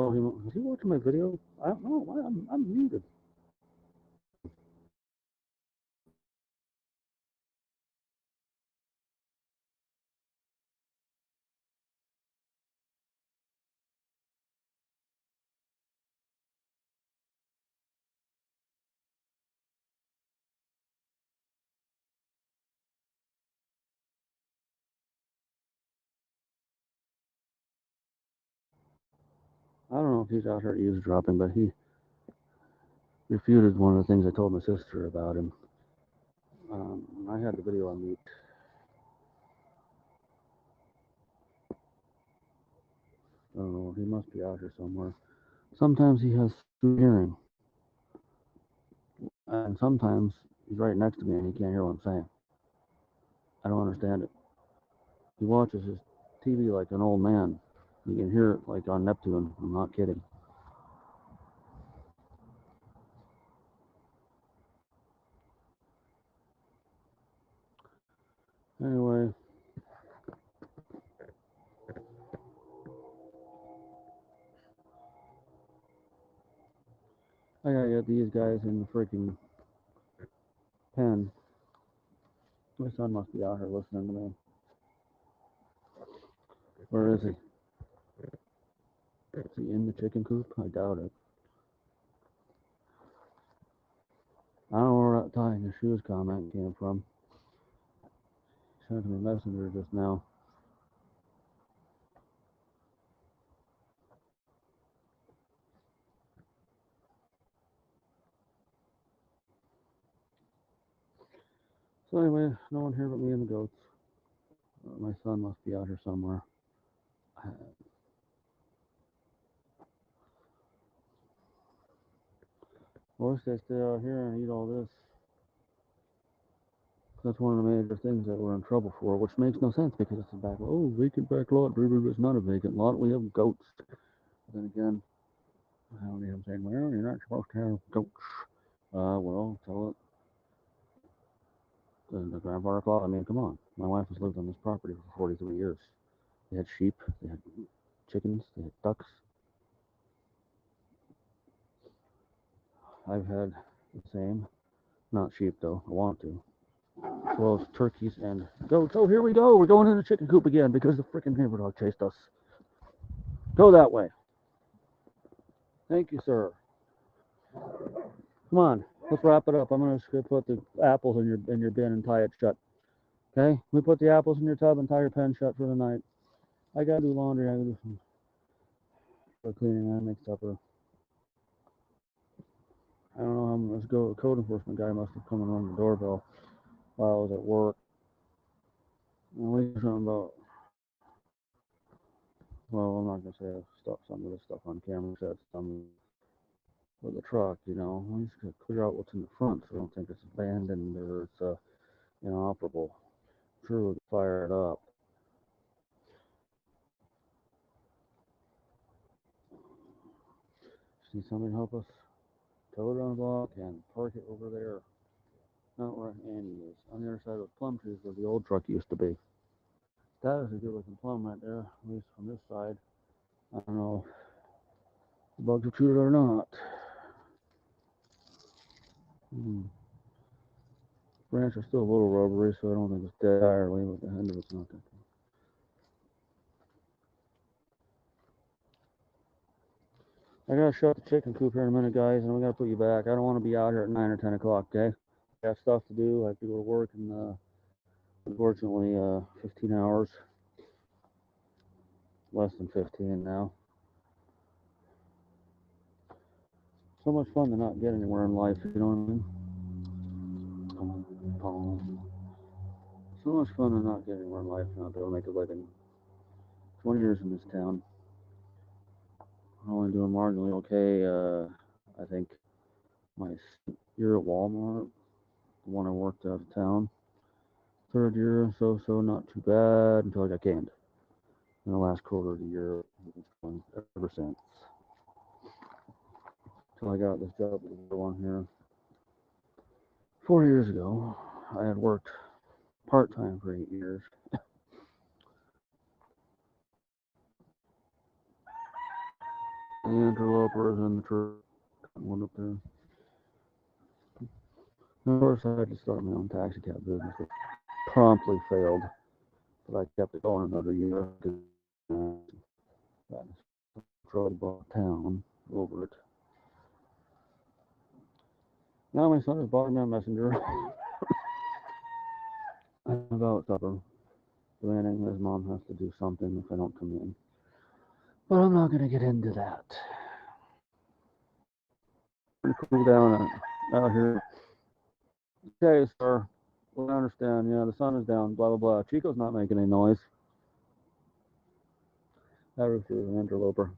Oh, is he watching my video? I don't know. I'm muted. I don't know if he's out here eavesdropping, but he refuted one of the things I told my sister about him. I had the video on mute. I don't know. He must be out here somewhere. Sometimes he has hearing, and sometimes he's right next to me and he can't hear what I'm saying. I don't understand it. He watches his TV like an old man. You can hear it like on Neptune. I'm not kidding. Anyway, I gotta get these guys in the freaking pen. My son must be out here listening to me. Where is he? Is he in the chicken coop? I doubt it. I don't know where that tying your shoes comment came from. He sent me a messenger just now. So anyway, no one here but me and the goats. My son must be out here somewhere. I wish they stay out here and eat all this. That's one of the major things that we're in trouble for, which makes no sense because it's a back. Oh, vacant back lot. It's not a vacant lot. We have goats. But then again, I don't even saying, well, you're not supposed to have goats. Well, tell it the grandfather clock. I mean, come on. My wife has lived on this property for 43 years. They had sheep. They had chickens. They had ducks. I've had the same. Not sheep though. I want to. As well as turkeys and goats. Oh, here we go. We're going in the chicken coop again because the freaking neighbor dog chased us. Go that way. Thank you, sir. Come on, let's wrap it up. I'm gonna put the apples in your bin and tie it shut. Okay? We put the apples in your tub and tie your pen shut for the night. I gotta do laundry. I gotta do some cleaning. I make supper. I don't know. Let's go. The code enforcement guy must have come and rung the doorbell while I was at work. And we were talking about. Well, I'm not gonna say some of this stuff on camera. Said some with the truck. We just gotta clear out what's in the front, so I don't think it's abandoned or it's inoperable. Sure, we'll fire it up. Just need somebody to help us tow it on the block and park it over there. Not where Annie is. On the other side of the plum trees where the old truck used to be. That is a good looking plum right there, at least from this side. I don't know if the bugs will chew it or not. Branch is still a little rubbery, so I don't think it's dead entirely, but the end of it's not that. I gotta shut the chicken coop here in a minute, guys, and we gotta put you back. I don't want to be out here at 9 or 10 o'clock, okay? I got stuff to do. I have to go to work in, unfortunately, 15 hours. Less than 15 now. So much fun to not get anywhere in life, you know what I mean? So much fun to not get anywhere in life, not be able to make a living. 20 years in this town. I'm only doing marginally okay. I think my year at Walmart, the one I worked out of town. Third year, so not too bad until I got canned. In the last quarter of the year, ever since. Until I got this job at the one here. 4 years ago, I had worked part-time for 8 years. The interlopers in the tree. One up there. And of course, I had to start my own taxi cab business, which promptly failed. But I kept it going another year because I bought town over it. Now my son is bothering me on Messenger about supper, demanding his mom has to do something if I don't come in. But I'm not going to get into that. Cool down out here. Okay, sir. Well, I understand. Yeah, the sun is down. Blah blah blah. Chico's not making any noise. That rooster is an interloper.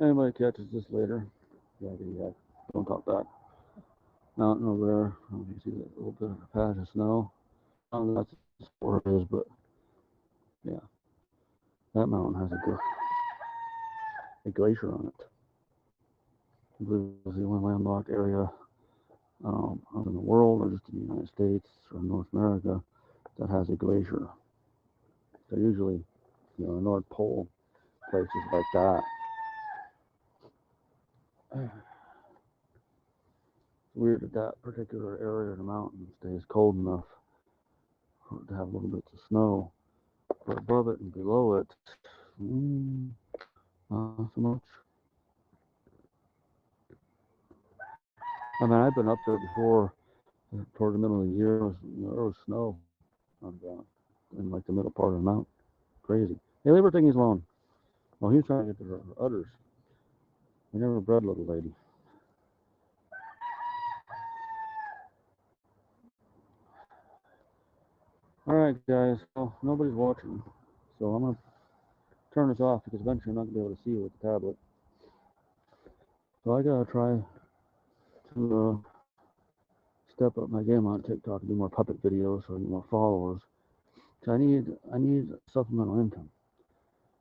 Anybody catches this later? Yeah. Don't talk back. Mountain over there. You can see that little bit of a patch of snow. I don't know if that's where it is, but yeah, that mountain has a glacier on it. I believe it's the only landlocked area out in the world, or just in the United States or North America, that has a glacier. So usually, the North Pole, places like that. It's weird that that particular area of the mountain stays cold enough to have little bits of snow, but above it and below it, not so much. I mean, I've been up there before. Toward the middle of the year, there was snow in like the middle part of the mountain. Crazy. Hey, leave her thingies alone. Well, he was trying to get to her udders. We never bred little lady. All right, guys. Well, nobody's watching, so I'm gonna turn this off because eventually I'm not gonna be able to see you with the tablet. So I gotta try to step up my game on TikTok and do more puppet videos so I get more followers. So I need supplemental income.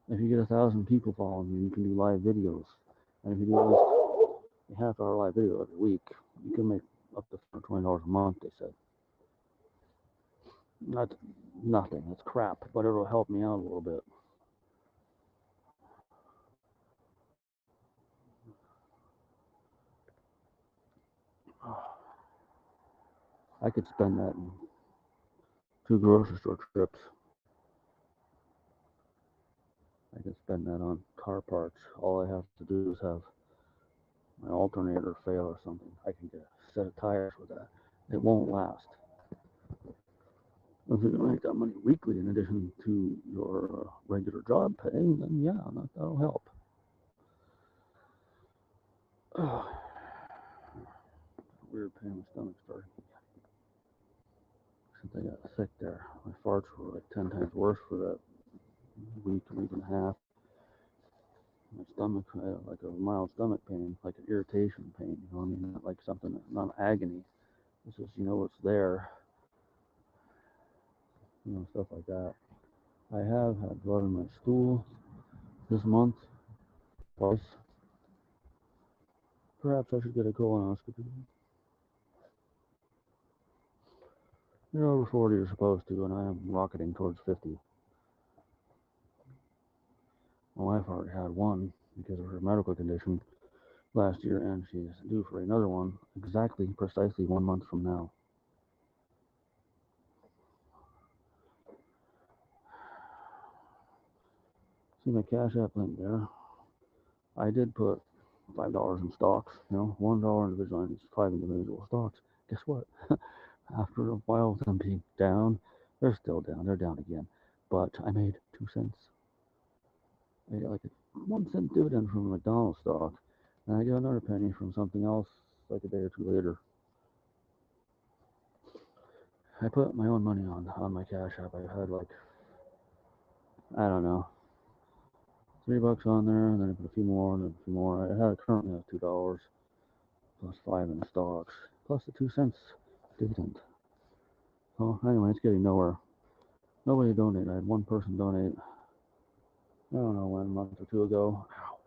If you get 1,000 people following you, you can do live videos, and if you do at least a half-hour live video every week, you can make up to $20 a month. They said. That's nothing. That's crap, but it'll help me out a little bit. I could spend that in 2 grocery store trips. I could spend that on car parts. All I have to do is have my alternator fail or something. I can get a set of tires with that. It won't last. If you're gonna make that money weekly in addition to your regular job pay, then yeah, that'll help. Weird pain in my stomach starting. Since I got sick there, my farts were like 10 times worse for that week and a half. My stomach, I had like a mild stomach pain, like an irritation pain, you know what I mean? Not like something, not agony. It's just, it's there, stuff like that. I have had blood in my stool this month, twice. Perhaps I should get a colonoscopy. You're over 40, you're supposed to, and I am rocketing towards 50. My wife already had one because of her medical condition last year, and she's due for another one precisely 1 month from now. See my Cash App link there? I did put $5 in stocks, $1 individual and 5 individual stocks. Guess what? After a while of them being down, they're still down. They're down again. But I made 2 cents. I got like a 1 cent dividend from a McDonald's stock, and I got another penny from something else like a day or two later. I put my own money on my Cash App. I had like, I don't know, $3 on there, and then I put a few more, and then a few more. I currently have $2 plus 5 in the stocks, plus the 2 cents dividend. So anyway, it's getting nowhere. Nobody donated. I had one person donate. I don't know when, a month or two ago. Ow,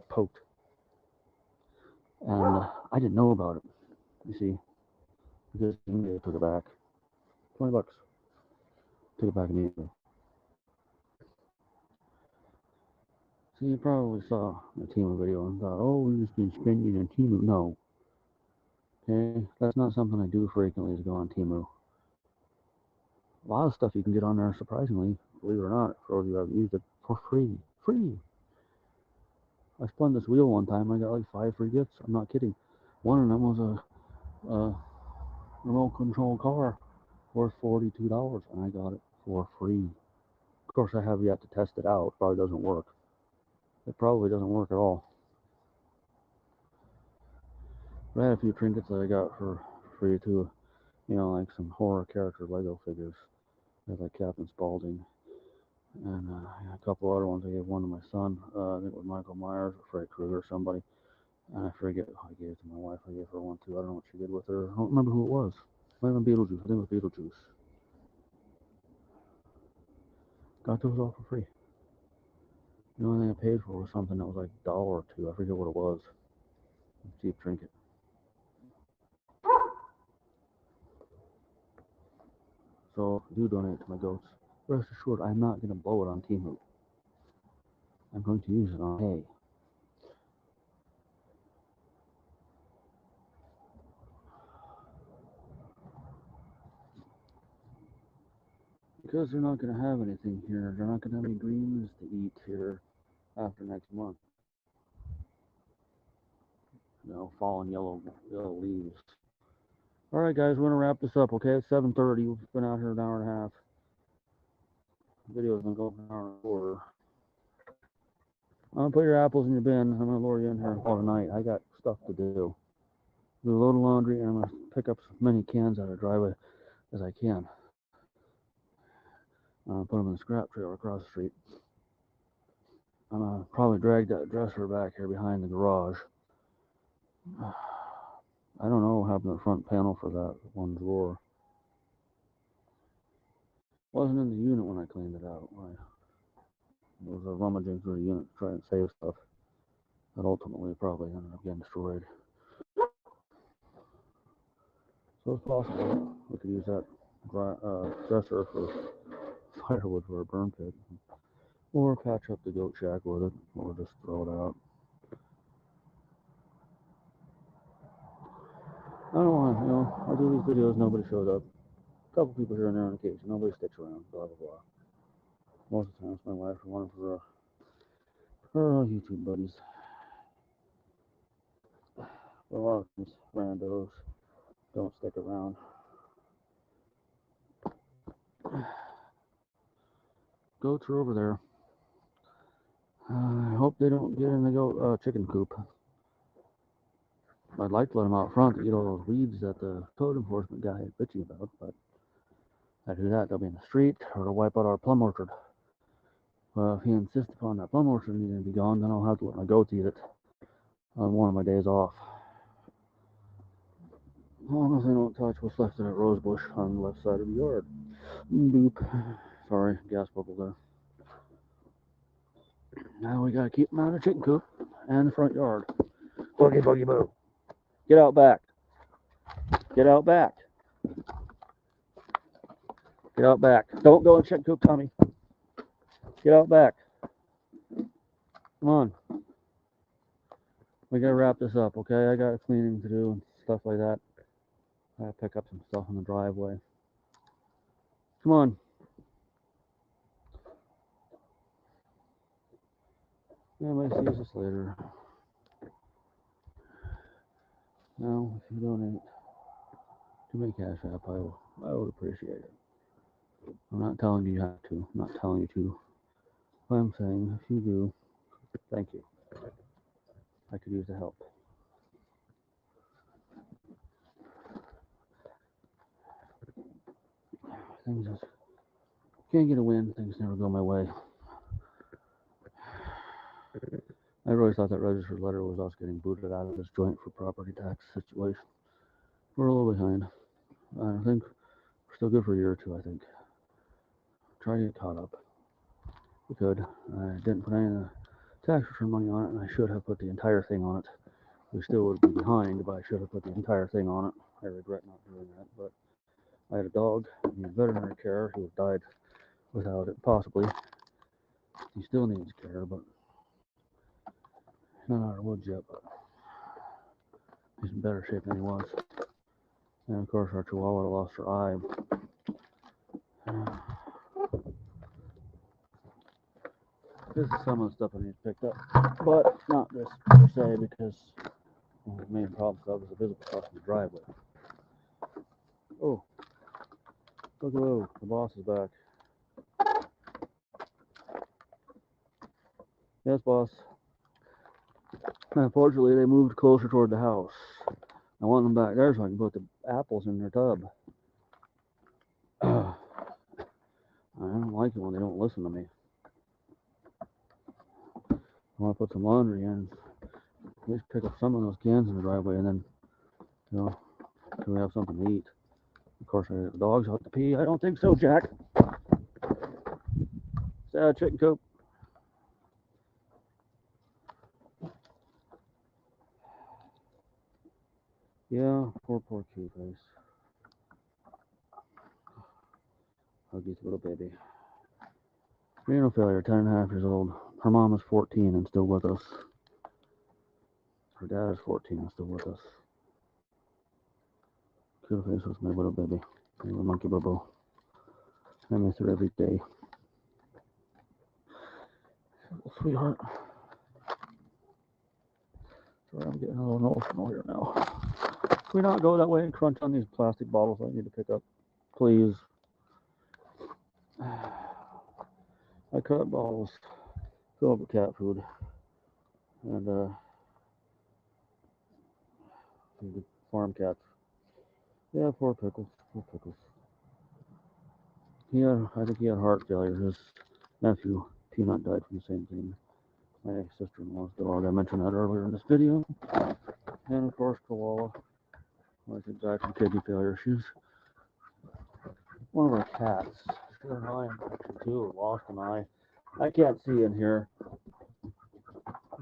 poked. And I didn't know about it. You see, because they took it back. $20. Took it back immediately. So you probably saw a Temu video and thought, oh, we've just been spending on Temu. No. Okay? That's not something I do frequently is go on Temu. A lot of stuff you can get on there, surprisingly, believe it or not, for those of you who haven't used it, for free. Free! I spun this wheel one time, I got like 5 free gifts. I'm not kidding. One of them was a remote control car worth $42, and I got it for free. Of course, I have yet to test it out. It probably doesn't work. It probably doesn't work at all. But I had a few trinkets that I got for free too. You know, like some horror character Lego figures. Like Captain Spaulding. And a couple other ones. I gave one to my son. I think it was Michael Myers or Fred Krueger or somebody. And I forget who I gave it to my wife. I gave her one too. I don't know what she did with her. I don't remember who it was. It might have been Beetlejuice. I think it was Beetlejuice. Got those all for free. The only thing I paid for was something that was like $1 or $2. I forget what it was. Cheap trinket. So do donate to my goats. Rest assured, I'm not going to blow it on Temu. I'm going to use it on hay. Because they're not going to have anything here. They're not going to have any greens to eat here after next month. You know, fallen yellow leaves. All right, guys, we're going to wrap this up, okay? It's 7:30. We've been out here an hour and a half. The video's been going for an hour and a quarter. I'm going to put your apples in your bin. I'm going to lure you in here all tonight. I got stuff to do. Do a load of laundry, and I'm going to pick up as many cans out of the driveway as I can. Put them in the scrap trailer across the street. I'm going to probably drag that dresser back here behind the garage. I don't know what happened to the front panel for that one drawer. Wasn't in the unit when I cleaned it out. I was rummaging through the unit to try and save stuff that ultimately probably ended up getting destroyed. So it's possible we could use that dresser for firewood for a burn pit, or patch up the goat shack with it, or just throw it out. I don't want, I do these videos, nobody shows up. A couple people here and there on occasion, nobody sticks around, blah blah blah. Most of the time it's my wife or one of her YouTube buddies. But a lot of times randos don't stick around. Goats are over there. I hope they don't get in the goat chicken coop. I'd like to let them out front to eat all those weeds that the code enforcement guy is bitching about, but if I do that, they'll be in the street or they'll wipe out our plum orchard. If he insists upon that plum orchard needing to be gone, then I'll have to let my goats eat it on one of my days off. As long as they don't touch what's left of that rose bush on the left side of the yard. Boop. Sorry, gas bubble there. Now we gotta keep them out of the chicken coop and the front yard. Boogie, boogie, boo. Get out back. Get out back. Get out back. Don't go in the chicken coop, Tommy. Get out back. Come on. We gotta wrap this up, okay? I got cleaning to do and stuff like that. I gotta pick up some stuff in the driveway. Come on. Everybody sees us later. Now, if you donate to my Cash App, I would appreciate it. I'm not telling you have to. I'm not telling you to. But I'm saying, if you do, thank you. I could use the help. Things just can't get a win. Things never go my way. I really thought that registered letter was us getting booted out of this joint for property tax situation. We're a little behind. I think we're still good for a year or two, I think. Try to get caught up. We could. I didn't put any of the tax return money on it, and I should have put the entire thing on it. We still would be behind, but I should have put the entire thing on it. I regret not doing that, but I had a dog, he needed veterinary care, he would have died without it, possibly. He still needs care, but Not out of woods yet, but he's in better shape than he was. And of course, our Chihuahua lost her eye. This is some of the stuff I need picked up, but not this per se, because the main problem stuff is the visible stuff in the driveway. Oh, look, hello, the boss is back. Yes, boss. Unfortunately, they moved closer toward the house. I want them back there so I can put the apples in their tub. I don't like it when they don't listen to me. I want to put some laundry in. At least pick up some of those cans in the driveway, and then, so we have something to eat. Of course, the dogs have to pee. I don't think so, Jack. Sad chicken coop. Yeah, poor cute face. Huggy's little baby. Renal failure, 10.5 years old. Her mom is 14 and still with us. Her dad is 14 and still with us. Cute face was my little baby. My little monkey boo. I miss her every day. Sweetheart. Sorry, I'm getting a little emotional here now. Can we not go that way and crunch on these plastic bottles I need to pick up? Please. I cut up bottles, fill up with cat food, and the farm cats. Yeah, poor Pickles. Poor Pickles. I think he had heart failure. His nephew, Peanut, died from the same thing. My sister-in-law's dog. I mentioned that earlier in this video. And of course, Koala. I think died from kidney failure. She's one of our cats. She's got an eye infection too. Lost an eye. I can't see in here.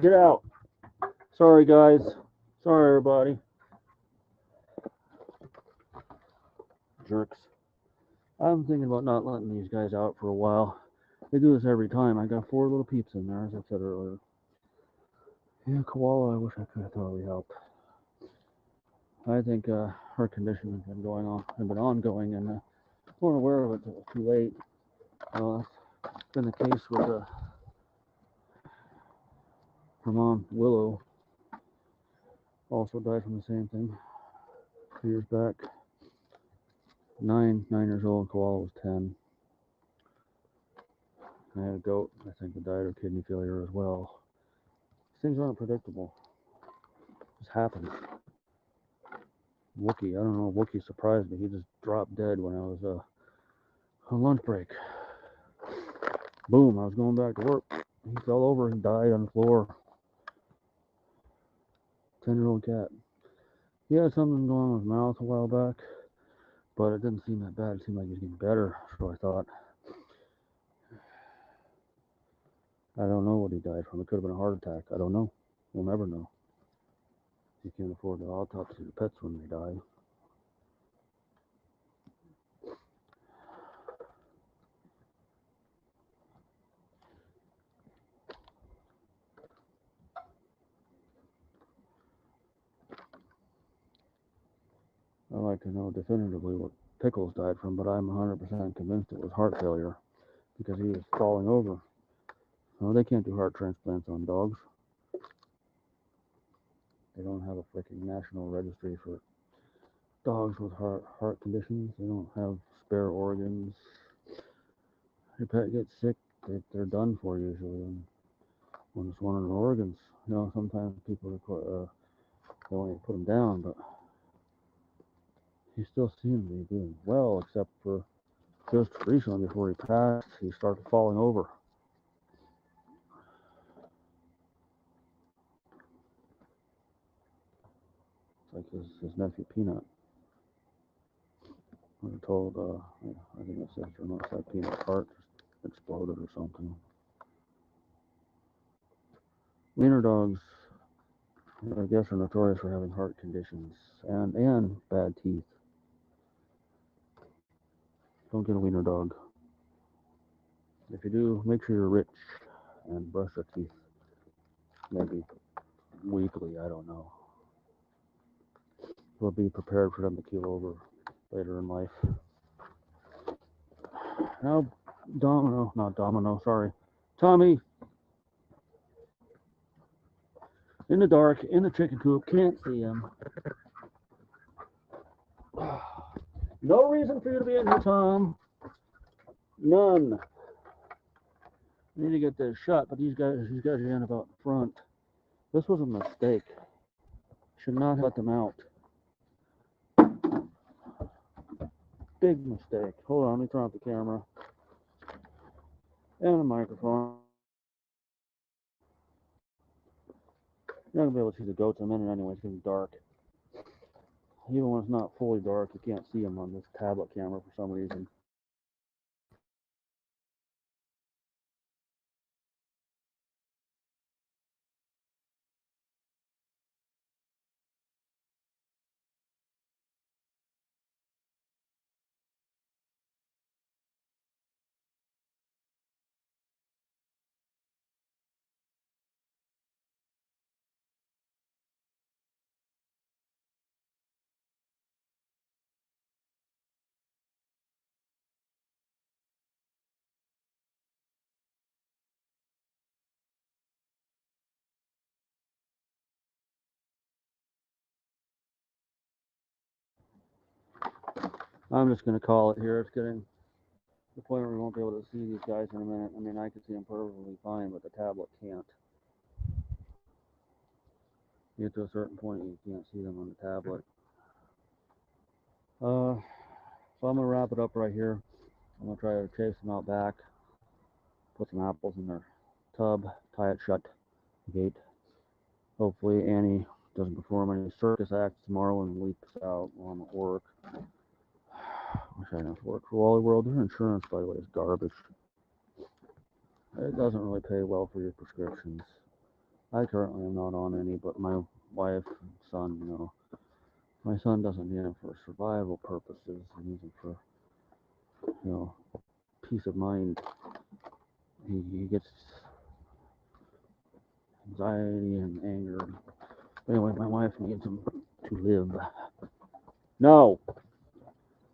Get out. Sorry, guys. Sorry, everybody. Jerks. I'm thinking about not letting these guys out for a while. They do this every time. I got 4 little peeps in there, as I said earlier. Yeah, Koala, I wish I could have totally helped. I think her condition has been ongoing, and weren't aware of it until too late. It's been the case with her mom, Willow, also died from the same thing 2 years back. 9 years old, Koala was 10. I had a goat, I think, that died of kidney failure as well. Things aren't predictable. This happens. Wookie, I don't know, Wookie surprised me. He just dropped dead when I was on lunch break. Boom, I was going back to work. He fell over and died on the floor. 10-year-old cat. He had something going on with his mouth a while back, but it didn't seem that bad. It seemed like he was getting better, so I thought. I don't know what he died from. It could have been a heart attack. I don't know. We'll never know. You can't afford to autopsy the pets when they die. I'd like to know definitively what Pickles died from, but I'm 100% convinced it was heart failure because he was falling over. No, they can't do heart transplants on dogs. They don't have a freaking national registry for dogs with heart conditions. They don't have spare organs. Your pet gets sick, they're done for usually when it's one of the organs. You know, sometimes people they want you to put him down, but he still seemed to be doing well, except for just recently before he passed, he started falling over. It's like his nephew Peanut. I was told, I think my sister-in-law said Peanut's heart just exploded or something. Wiener dogs, I guess, are notorious for having heart conditions and bad teeth. Don't get a wiener dog. If you do, make sure you're rich and brush your teeth. Maybe weekly. I don't know. We'll be prepared for them to keel over later in life. Now, Tommy, in the dark, in the chicken coop, can't see him. No reason for you to be in here, Tom. None. I need to get this shut, but these guys are in about front. This was a mistake. Should not have let them out. Big mistake. Hold on, let me turn off the camera and the microphone. You're not gonna be able to see the goats in a minute anyway. It's gonna be dark. Even when it's not fully dark, you can't see them on this tablet camera for some reason. I'm just gonna call it here. It's getting to the point where we won't be able to see these guys in a minute. I mean, I can see them perfectly fine, but the tablet can't. You get to a certain point, you can't see them on the tablet. So I'm gonna wrap it up right here. I'm gonna try to chase them out back, put some apples in their tub, tie it shut, gate. Hopefully Annie doesn't perform any circus acts tomorrow and leaps out while I'm at work. Wish I didn't have to work for Wally World. Their insurance, by the way, is garbage. It doesn't really pay well for your prescriptions. I currently am not on any, but my wife and son, my son doesn't need them for survival purposes. He needs them for, peace of mind. He gets anxiety and anger. Anyway, my wife needs them to live. No!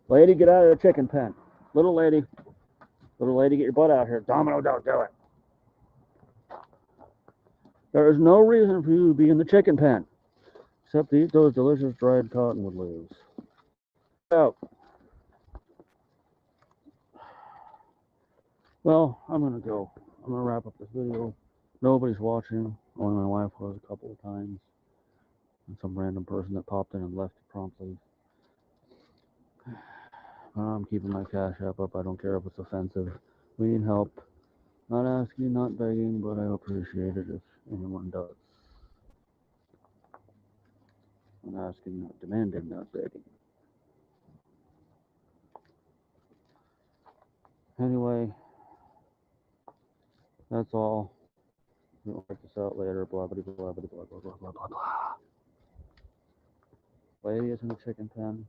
Lady, get out of the chicken pen. Little lady, get your butt out here. Domino, don't do it. There is no reason for you to be in the chicken pen, except to eat those delicious dried cottonwood leaves. Out. Well, I'm gonna go. I'm gonna wrap up this video. Nobody's watching. Only my wife was a couple of times. And some random person that popped in and left promptly. I'm keeping my cash app up. I don't care if it's offensive. We need help. Not asking, not begging, but I appreciate it if anyone does. Not asking, not demanding, not begging. Anyway, that's all. We'll work this out later. Blah, blah, blah, blah, blah, blah, blah, blah, blah, blah. Lady is in the chicken pen.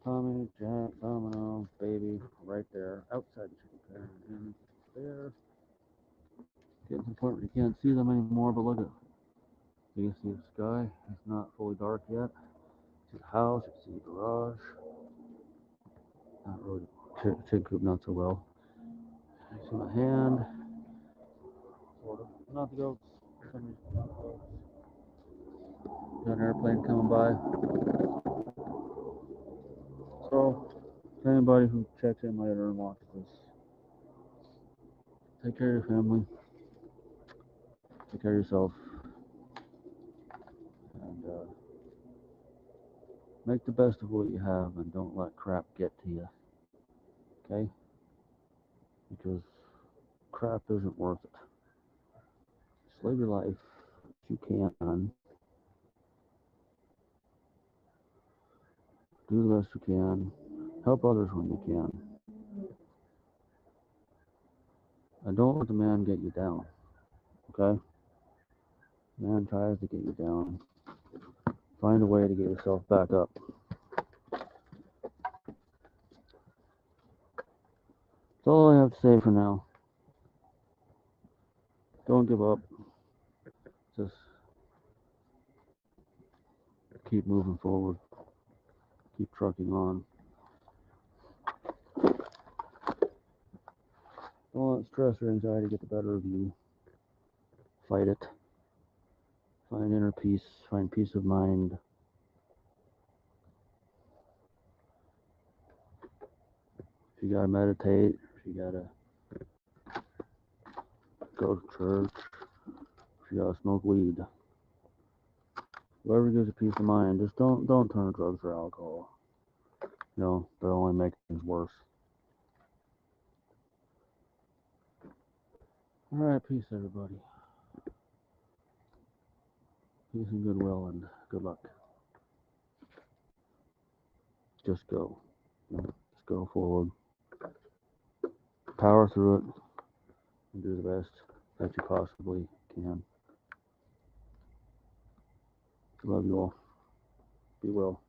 Tommy, Jack, Domino, baby, right there, outside the chicken pen. And there. Getting to the point where you can't see them anymore, but look at it. You can see the sky. It's not fully dark yet. See the house, you can see the garage. Not really, chicken coop not so well. You see my hand. Sort of. Not the goats. Got an airplane coming by. So, to anybody who checks in later and watches this, take care of your family. Take care of yourself. And make the best of what you have and don't let crap get to you. Okay? Because crap isn't worth it. Just live your life if you can. Do the best you can. Help others when you can. And don't let the man get you down. Okay? The man tries to get you down. Find a way to get yourself back up. That's all I have to say for now. Don't give up. Just keep moving forward, keep trucking on. Don't let stress or anxiety get the better of you. Fight it. Find inner peace. Find peace of mind. If you gotta meditate, if you gotta go to church, if you gotta smoke weed, whatever gives you peace of mind, just don't turn to drugs or alcohol. You know, they'll only make things worse. Alright, peace everybody. Peace and goodwill and good luck. Just go. You know, just go forward. Power through it and do the best that you possibly can. Love you all. Be well.